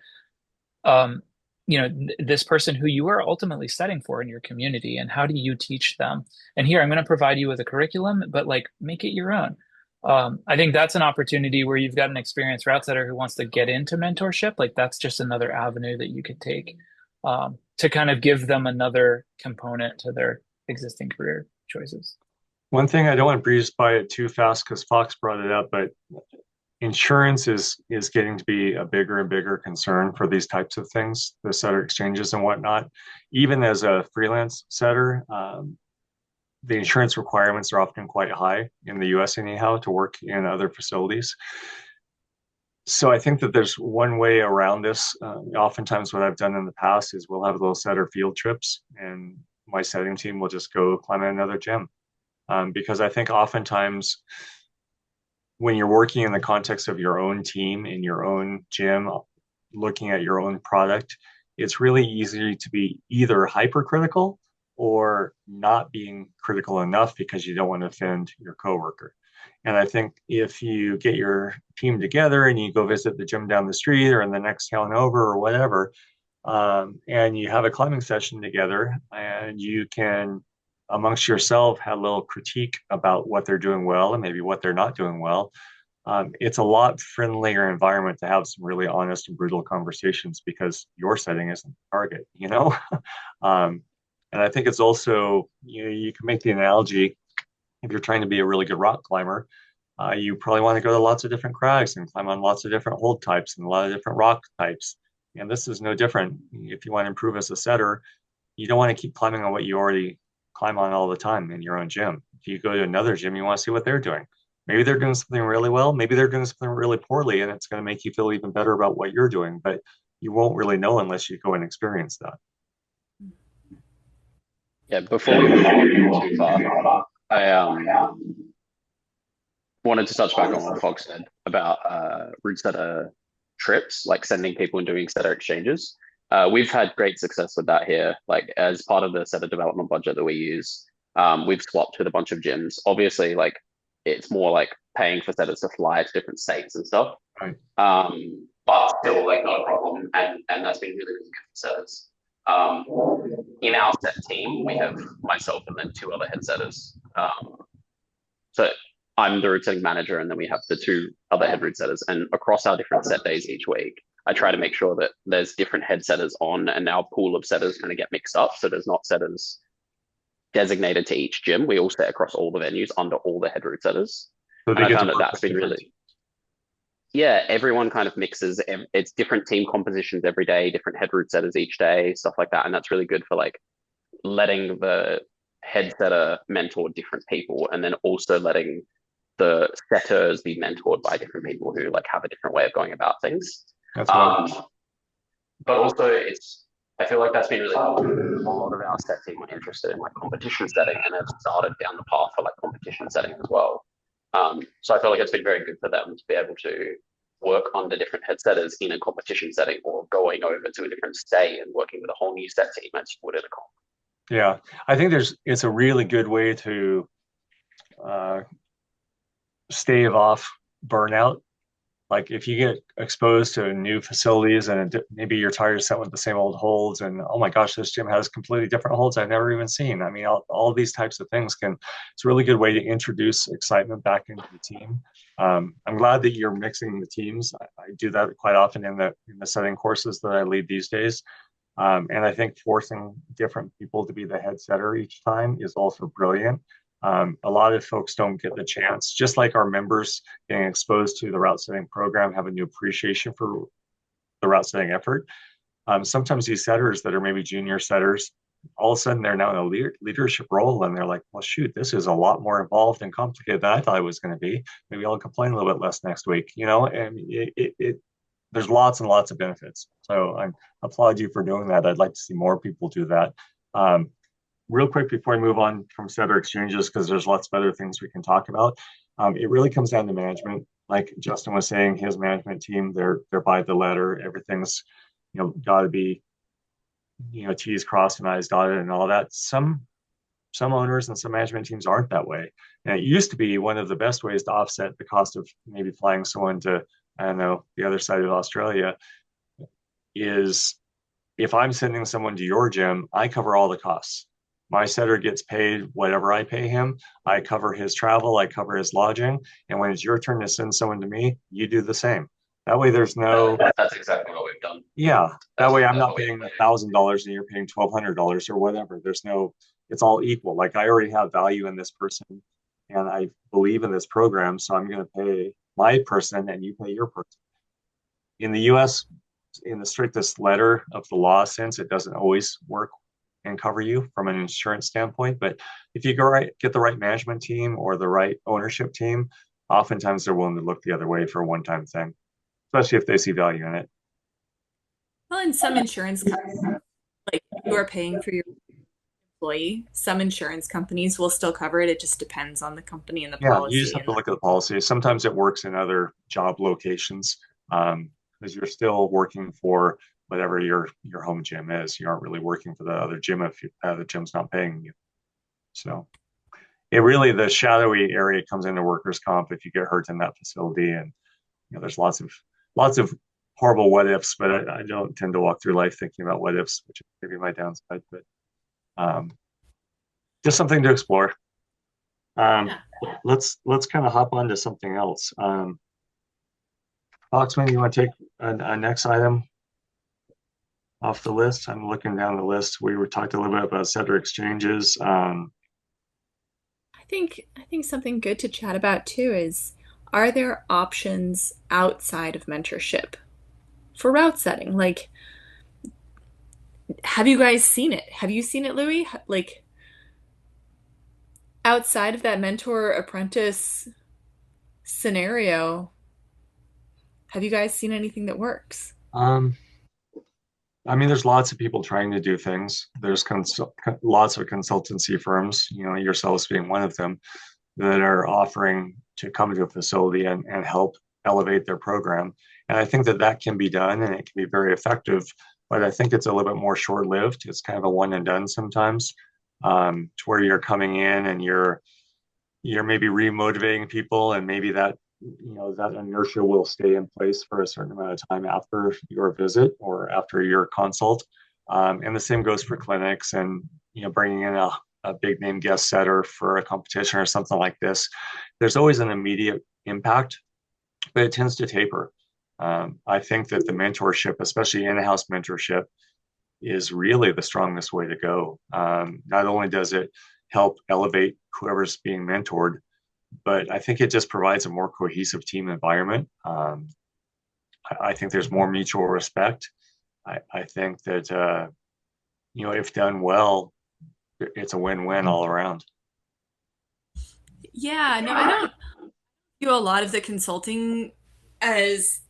This person who you are ultimately setting for in your community, and how do you teach them? And here, I'm going to provide you with a curriculum, but like make it your own. I think that's an opportunity where you've got an experienced route setter who wants to get into mentorship. Like that's just another avenue that you could take to kind of give them another component to their existing career choices. One thing, I don't want to breeze by it too fast because Fox brought it up, but insurance is getting to be a bigger and bigger concern for these types of things, the setter exchanges and whatnot. Even as a freelance setter, the insurance requirements are often quite high in the US anyhow to work in other facilities. So I think that there's one way around this. Oftentimes what I've done in the past is we'll have little setter field trips and my setting team will just go climb in another gym. Because I think oftentimes when you're working in the context of your own team in your own gym, looking at your own product, it's really easy to be either hypercritical or not being critical enough because you don't want to offend your coworker. And I think if you get your team together and you go visit the gym down the street or in the next town over or whatever, and you have a climbing session together and you can amongst yourself have a little critique about what they're doing well and maybe what they're not doing well. It's a lot friendlier environment to have some really honest and brutal conversations because your setting isn't the target, and I think it's also, you can make the analogy, if you're trying to be a really good rock climber, you probably want to go to lots of different crags and climb on lots of different hold types and a lot of different rock types. And this is no different. If you want to improve as a setter, you don't want to keep climbing on what you already climb on all the time in your own gym. If you go to another gym, you want to see what they're doing. Maybe they're doing something really well. Maybe they're doing something really poorly, and it's going to make you feel even better about what you're doing. But you won't really know unless you go and experience that. Yeah, before we move on too far, I wanted to touch back on what Fox said about routesetter trips, like sending people and doing setter exchanges. We've had great success with that here. Like as part of the setter development budget that we use, we've swapped with a bunch of gyms. Obviously, like it's more like paying for setters to fly to different states and stuff. Right. But still, like not a problem, and that's been really, really good for setters. In our set team, we have myself and then two other head setters. So I'm the route setting manager, and then we have the two other head route setters. And across our different set days each week, I try to make sure that there's different head setters on, and our pool of setters kind of get mixed up. So there's not setters designated to each gym. We all set across all the venues under all the head route setters. So and I found that that's been really, yeah, everyone kind of mixes. It's different team compositions every day, different head route setters each day, stuff like that. And that's really good for like letting the head setter mentor different people, and then also letting the setters be mentored by different people who like have a different way of going about things. That's but also I feel like that's been really helpful. A lot of our set team are interested in like competition setting and have started down the path for like competition setting as well. So I feel like it's been very good for them to be able to work under different head setters in a competition setting, or going over to a different state and working with a whole new set team as you would in a comp. Yeah, I think it's a really good way to stave off burnout like if you get exposed to new facilities and maybe you're tired of sitting with the same old holds and oh my gosh, this gym has completely different holds I've never even seen. I mean, all these types of things it's a really good way to introduce excitement back into the team. I'm glad that you're mixing the teams. I do that quite often in the setting courses that I lead these days. And I think forcing different people to be the head setter each time is also brilliant. A lot of folks don't get the chance, just like our members getting exposed to the route setting program, have a new appreciation for the route setting effort. Sometimes these setters that are maybe junior setters, all of a sudden they're now in a leadership role and they're like, well, shoot, this is a lot more involved and complicated than I thought it was going to be. Maybe I'll complain a little bit less next week, and there's lots and lots of benefits. So I applaud you for doing that. I'd like to see more people do that. Real quick before I move on from setter exchanges, because there's lots of other things we can talk about. It really comes down to management. Like Justin was saying, his management team, they're by the letter. Everything's, got to be, T's crossed and I's dotted and all that. Some owners and some management teams aren't that way. And it used to be one of the best ways to offset the cost of maybe flying someone to, I don't know, the other side of Australia is if I'm sending someone to your gym, I cover all the costs. My setter gets paid whatever I pay him. I cover his travel, I cover his lodging. And when it's your turn to send someone to me, you do the same. That way there's no. That's exactly what we've done. Yeah. That way I'm not paying $1,000 and you're paying $1,200 or whatever. There's no, it's all equal. Like I already have value in this person and I believe in this program. So I'm going to pay my person and you pay your person. In the US, in the strictest letter of the law sense, it doesn't always work and cover you from an insurance standpoint. But if you get the right management team or the right ownership team, oftentimes they're willing to look the other way for a one-time thing, especially if they see value in it. Well, in some insurance companies, like you are paying for your employee, some insurance companies will still cover it. It just depends on the company and the policy. You just have to look at the policy. Sometimes it works in other job locations because you're still working for whatever your home gym is. You aren't really working for the other gym if the gym's not paying you. So it really, the shadowy area comes into workers' comp if you get hurt in that facility. And there's lots of horrible what ifs, but I don't tend to walk through life thinking about what ifs, which is maybe my downside. But just something to explore. Let's kind of hop on to something else. Foxman, you want to take a next item off the list? I'm looking down the list. We were talked a little bit about setter exchanges. I think something good to chat about too is, are there options outside of mentorship for route setting? Like, have you guys seen it? Have you seen it, Louie? Like, outside of that mentor apprentice scenario, have you guys seen anything that works? I mean, there's lots of people trying to do things. There's lots of consultancy firms, yourselves being one of them, that are offering to come to a facility and help elevate their program. And I think that can be done and it can be very effective, but I think it's a little bit more short-lived. It's kind of a one and done sometimes, to where you're coming in and you're maybe remotivating people, and maybe that that inertia will stay in place for a certain amount of time after your visit or after your consult. And the same goes for clinics and, bringing in a big name guest setter for a competition or something like this. There's always an immediate impact, but it tends to taper. I think that the mentorship, especially in-house mentorship, is really the strongest way to go. Not only does it help elevate whoever's being mentored, but I think it just provides a more cohesive team environment. I think there's more mutual respect. I think that, if done well, it's a win-win all around. Yeah, no, I don't do a lot of the consulting as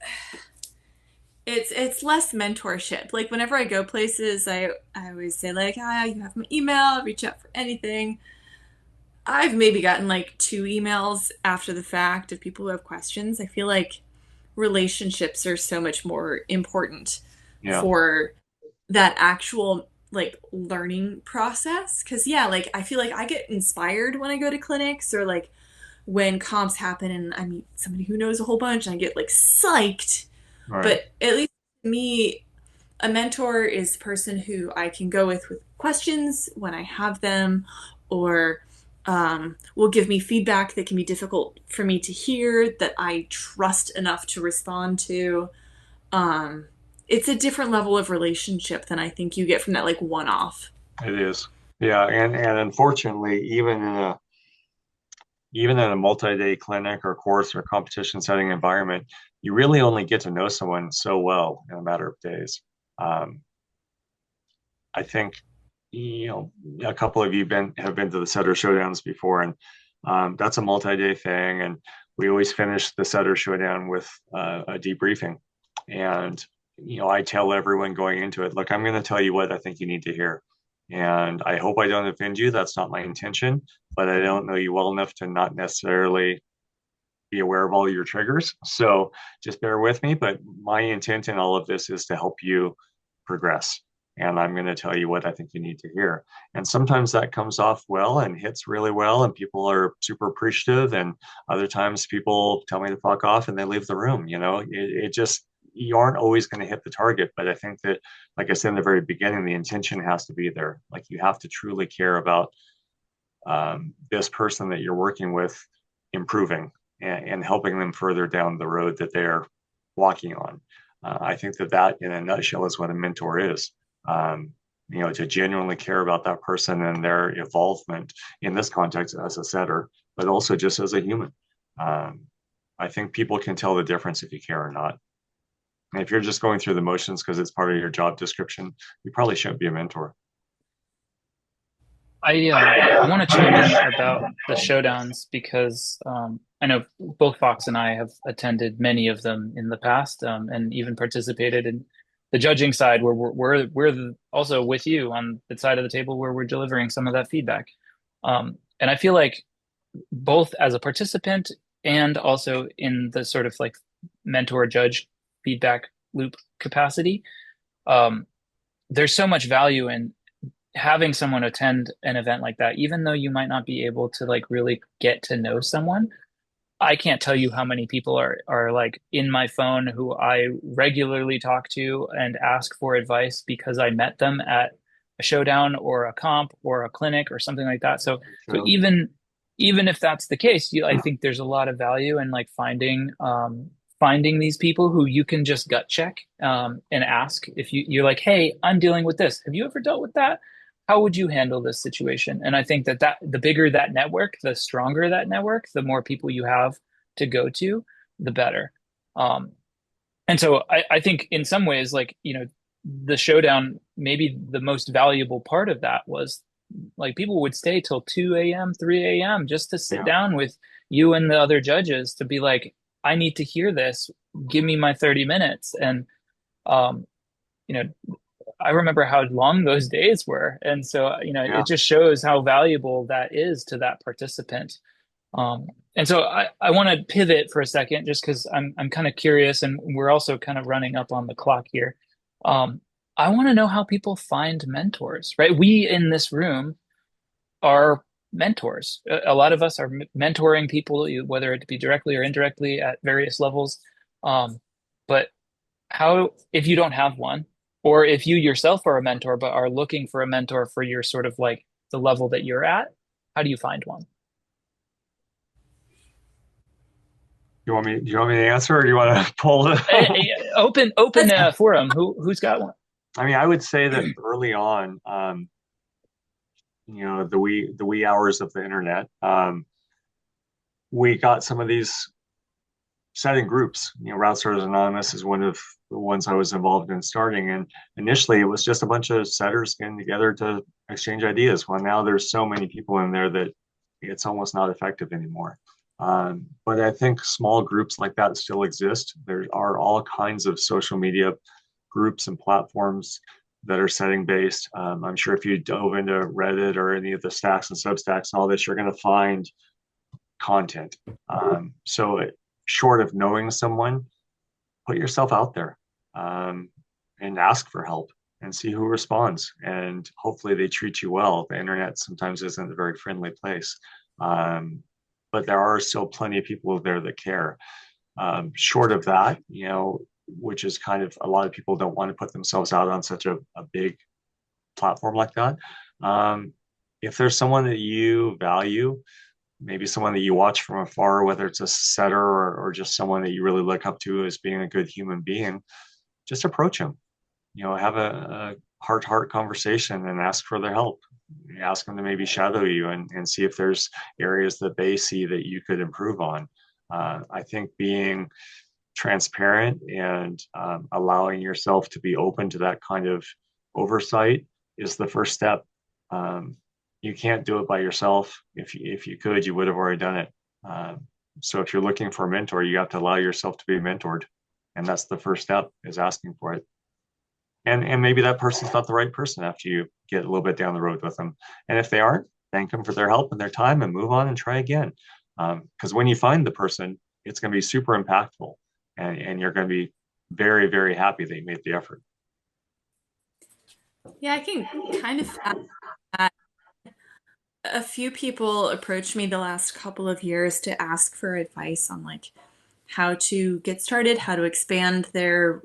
it's less mentorship. Like whenever I go places, I always say like, you have my email, reach out for anything. I've maybe gotten like 2 emails after the fact of people who have questions. I feel like relationships are so much more important for that actual like learning process. Cause like I feel like I get inspired when I go to clinics or like when comps happen and I meet somebody who knows a whole bunch and I get like psyched. Right. But at least to me, a mentor is the person who I can go with questions when I have them, or will give me feedback that can be difficult for me to hear that I trust enough to respond to. It's a different level of relationship than I think you get from that like one-off. It is. Yeah, and unfortunately, even in a multi-day clinic or course or competition setting environment, you really only get to know someone so well in a matter of days. I think, a couple of you have been to the setter showdowns before, and that's a multi-day thing. And we always finish the setter showdown with a debriefing. And, I tell everyone going into it, look, I'm going to tell you what I think you need to hear. And I hope I don't offend you. That's not my intention, but I don't know you well enough to not necessarily be aware of all your triggers. So just bear with me. But my intent in all of this is to help you progress. And I'm going to tell you what I think you need to hear. And sometimes that comes off well and hits really well, and people are super appreciative. And other times people tell me to fuck off and they leave the room. It just, you aren't always going to hit the target. But I think that, like I said in the very beginning, the intention has to be there. Like, you have to truly care about this person that you're working with improving and helping them further down the road that they're walking on. I think that in a nutshell is what a mentor is. To genuinely care about that person and their involvement in this context as a setter, but also just as a human. I think people can tell the difference if you care or not. And if you're just going through the motions because it's part of your job description, you probably shouldn't be a mentor. I want to chime in about the showdowns because I know both Fox and I have attended many of them in the past, and even participated in the judging side where we're also with you on the side of the table where we're delivering some of that feedback. And I feel like both as a participant and also in the sort of like mentor judge feedback loop capacity, there's so much value in having someone attend an event like that, even though you might not be able to like really get to know someone. I can't tell you how many people are like in my phone who I regularly talk to and ask for advice because I met them at a showdown or a comp or a clinic or something like that. So even if that's the case, I think there's a lot of value in like finding these people who you can just gut check and ask if you're like, hey, I'm dealing with this. Have you ever dealt with that? How would you handle this situation? And I think that the bigger that network, the stronger that network, the more people you have to go to, the better. And so I think in some ways, like, the showdown, maybe the most valuable part of that was like people would stay till 2 a.m., 3 a.m. just to sit down with you and the other judges to be like, I need to hear this. Give me my 30 minutes. And, I remember how long those days were. And so, it just shows how valuable that is to that participant. And so I want to pivot for a second, just because I'm kind of curious, and we're also kind of running up on the clock here. I want to know how people find mentors, right? We in this room are mentors. A lot of us are mentoring people, whether it be directly or indirectly at various levels. But how, if you don't have one, or if you yourself are a mentor but are looking for a mentor for your sort of like the level that you're at, how do you find one? Do you want me to answer, or do you want to pull it? Open forum. Who's got one? I mean, I would say that early on, the wee hours of the internet, we got some of these setting groups. Routesetters Anonymous is one of the ones I was involved in starting. And initially, it was just a bunch of setters getting together to exchange ideas. Well, now there's so many people in there that it's almost not effective anymore. But I think small groups like that still exist. There are all kinds of social media groups and platforms that are setting based. I'm sure if you dove into Reddit or any of the stacks and substacks and all this, you're going to find content. So short of knowing someone, put yourself out there and ask for help and see who responds. And hopefully they treat you well. The internet sometimes isn't a very friendly place. but there are still plenty of people there that care. Short of that, which is kind of, a lot of people don't want to put themselves out on such a big platform like that. If there's someone that you value, maybe someone that you watch from afar, whether it's a setter or just someone that you really look up to as being a good human being, just approach them. Have a heart-to-heart conversation and ask for their help. Ask them to maybe shadow you and see if there's areas that they see that you could improve on. I think being transparent and allowing yourself to be open to that kind of oversight is the first step. You can't do it by yourself. If you could, you would have already done it. So if you're looking for a mentor, you have to allow yourself to be mentored. And that's the first step, is asking for it. And maybe that person's not the right person after you get a little bit down the road with them. And if they aren't, thank them for their help and their time and move on and try again. Because when you find the person, it's going to be super impactful, and you're going to be very, very happy that you made the effort. Yeah, I can kind of add that a few people approached me the last couple of years to ask for advice on like how to get started, how to expand their,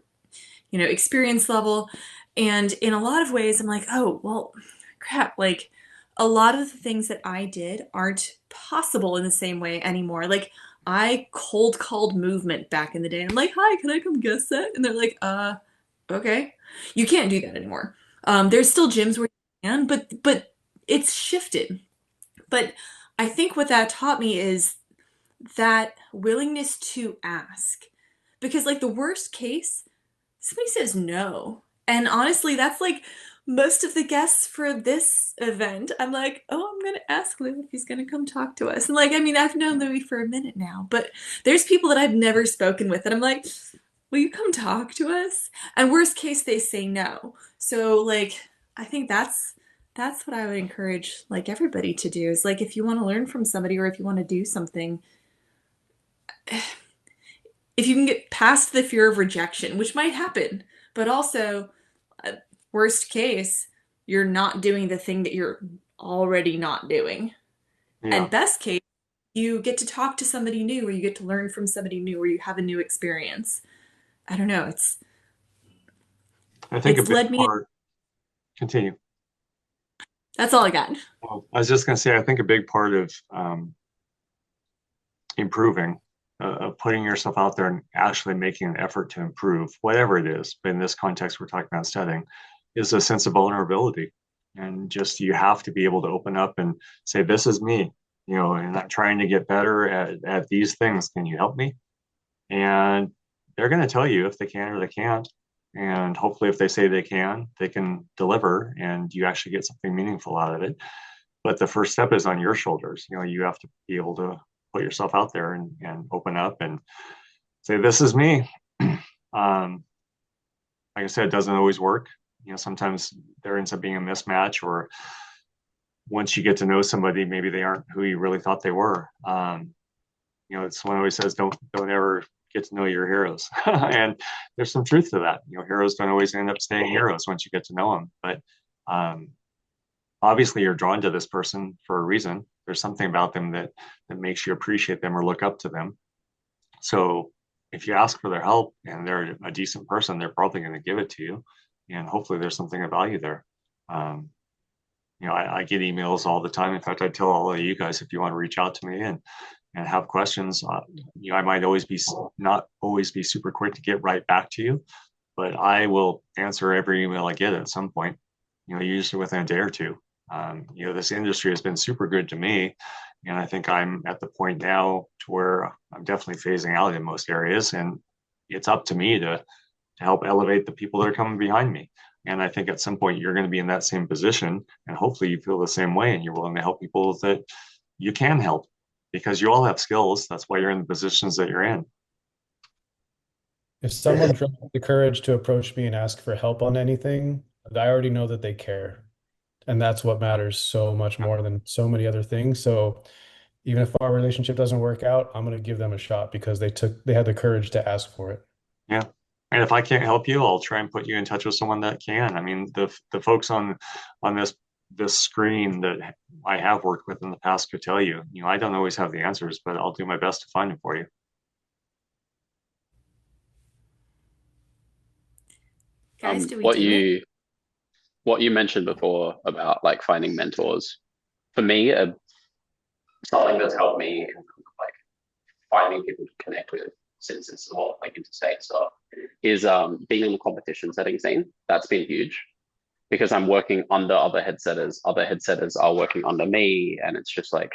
experience level. And in a lot of ways, I'm like, oh, well, crap. Like a lot of the things that I did aren't possible in the same way anymore. Like I cold called movement back in the day. I'm like, hi, can I come guest set? And they're like, okay. You can't do that anymore. There's still gyms where you can, but it's shifted. But I think what that taught me is that willingness to ask. Because like the worst case, somebody says no. And honestly, that's like most of the guests for this event. I'm like, oh, I'm going to ask Lou if he's going to come talk to us. And like, I mean, I've known Louie for a minute now, but there's people that I've never spoken with. And I'm like, will you come talk to us? And worst case, they say no. So like, I think that's what I would encourage like everybody to do is like, if you want to learn from somebody or if you want to do something, if you can get past the fear of rejection, which might happen, but also worst case, you're not doing the thing that you're already not doing. Yeah. And best case, you get to talk to somebody new or you get to learn from somebody new or you have a new experience. I don't know. I think it's led me. Continue. That's all I got. Well, I was just going to say, I think a big part of improving, putting yourself out there and actually making an effort to improve, whatever it is, but in this context we're talking about setting, is a sense of vulnerability. And just, you have to be able to open up and say, this is me, and I'm trying to get better at these things. Can you help me? And they're going to tell you if they can or they can't. And hopefully if they say they can deliver and you actually get something meaningful out of it. But the first step is on your shoulders. You have to be able to put yourself out there and open up and say, this is me. Like I said, it doesn't always work. Sometimes there ends up being a mismatch, or once you get to know somebody, maybe they aren't who you really thought they were. Someone always says, don't ever get to know your heroes. And there's some truth to that. Heroes don't always end up staying heroes once you get to know them. But obviously you're drawn to this person for a reason. There's something about them that makes you appreciate them or look up to them. So if you ask for their help and they're a decent person, they're probably going to give it to you. And hopefully there's something of value there. I get emails all the time. In fact, I tell all of you guys, if you want to reach out to me and have questions, I might not always be super quick to get right back to you, but I will answer every email I get at some point, usually within a day or two. This industry has been super good to me, and I think I'm at the point now to where I'm definitely phasing out in most areas, and it's up to me to help elevate the people that are coming behind me. And I think at some point you're going to be in that same position, and hopefully you feel the same way and you're willing to help people that you can help, because you all have skills. That's why you're in the positions that you're in. If someone has the courage to approach me and ask for help on anything, I already know that they care. And that's what matters so much more than so many other things. So even if our relationship doesn't work out, I'm going to give them a shot because they had the courage to ask for it. Yeah. And if I can't help you, I'll try and put you in touch with someone that can. I mean, the folks on this this screen that I have worked with in the past could tell you. I don't always have the answers, but I'll do my best to find them for you. Guys, do we do it? What you mentioned before about like finding mentors, for me, something that's helped me like finding people to connect with, since it's a lot like interstate stuff, is being in the competition setting scene. That's been huge because I'm working under other head setters. Other head setters are working under me, and it's just like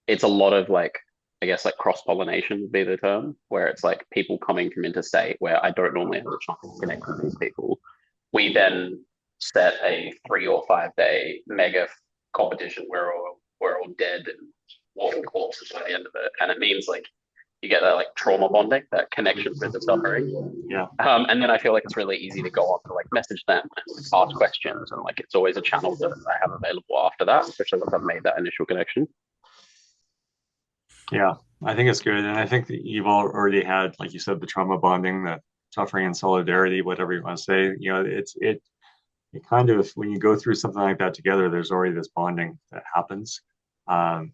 it's a lot of like, I guess like cross pollination would be the term, where it's like people coming from interstate where I don't normally have a chance to connect with these people. We then set a 3 or 5 day mega competition where we're all dead and walking corpses by the end of it, and it means like you get that like trauma bonding, that connection with the suffering. Yeah. And then I feel like it's really easy to go on to like message them and like, ask questions, and like it's always a channel that I have available after that, especially once I've made that initial connection. Yeah, I think it's good. And I think that you've already had, like you said, the trauma bonding, the suffering and solidarity, whatever you want to say. It kind of, when you go through something like that together, there's already this bonding that happens. And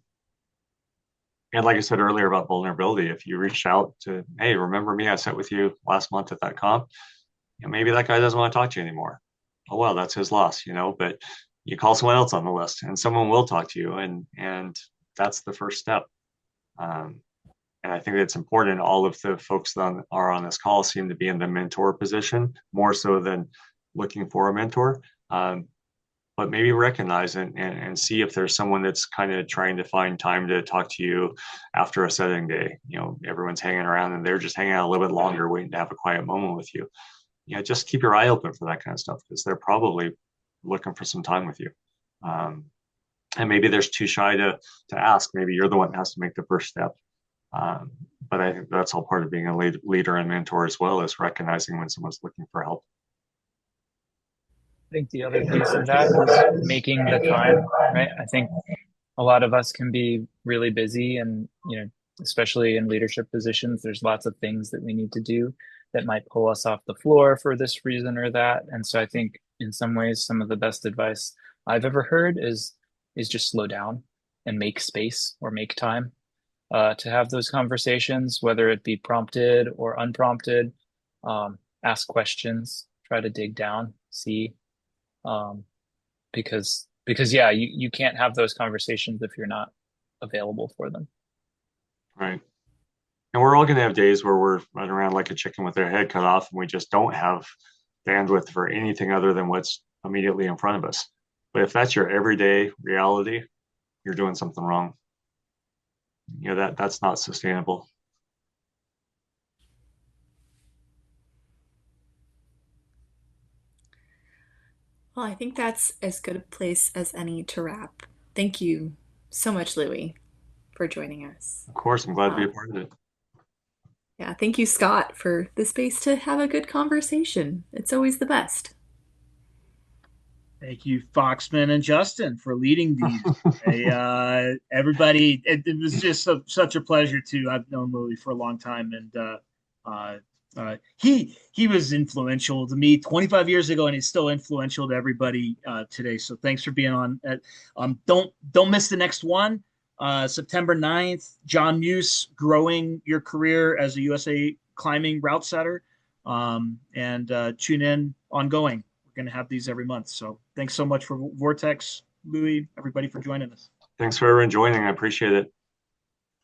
like I said earlier about vulnerability, if you reach out to, hey, remember me? I sat with you last month at that comp. Maybe that guy doesn't want to talk to you anymore. Oh, well, that's his loss, but you call someone else on the list and someone will talk to you. And that's the first step. And I think it's important. All of the folks that are on this call seem to be in the mentor position more so than looking for a mentor. But maybe recognize and see if there's someone that's kind of trying to find time to talk to you after a setting day. Everyone's hanging around and they're just hanging out a little bit longer, waiting to have a quiet moment with you. Just keep your eye open for that kind of stuff, because they're probably looking for some time with you. And maybe they're too shy to ask. Maybe you're the one that has to make the first step. But I think that's all part of being a leader and mentor as well, as recognizing when someone's looking for help. I think the other piece of that is making the time, right? I think a lot of us can be really busy, and, especially in leadership positions, there's lots of things that we need to do that might pull us off the floor for this reason or that. And so I think in some ways, some of the best advice I've ever heard is just slow down and make space or make time to have those conversations, whether it be prompted or unprompted. Ask questions, try to dig down, see. Because yeah, you can't have those conversations if you're not available for them. Right. And we're all going to have days where we're running around like a chicken with their head cut off, and we just don't have bandwidth for anything other than what's immediately in front of us. But if that's your everyday reality, you're doing something wrong. That's not sustainable. Well, I think that's as good a place as any to wrap. Thank you so much, Louie, for joining us. Of course, I'm glad to be a part of it. Yeah, thank you, Scott, for the space to have a good conversation. It's always the best. Thank you, Foxman and Justin, for leading these. Everybody, it was just such a pleasure to. I've known Louie for a long time, and he was influential to me 25 years ago, and he's still influential to everybody today. So thanks for being on. Don't miss the next one. September 9th, John Muse, growing your career as a USA climbing route setter, and tune in ongoing. We're going to have these every month. So thanks so much for Vortex, Louie, everybody for joining us. Thanks for everyone joining. I appreciate it.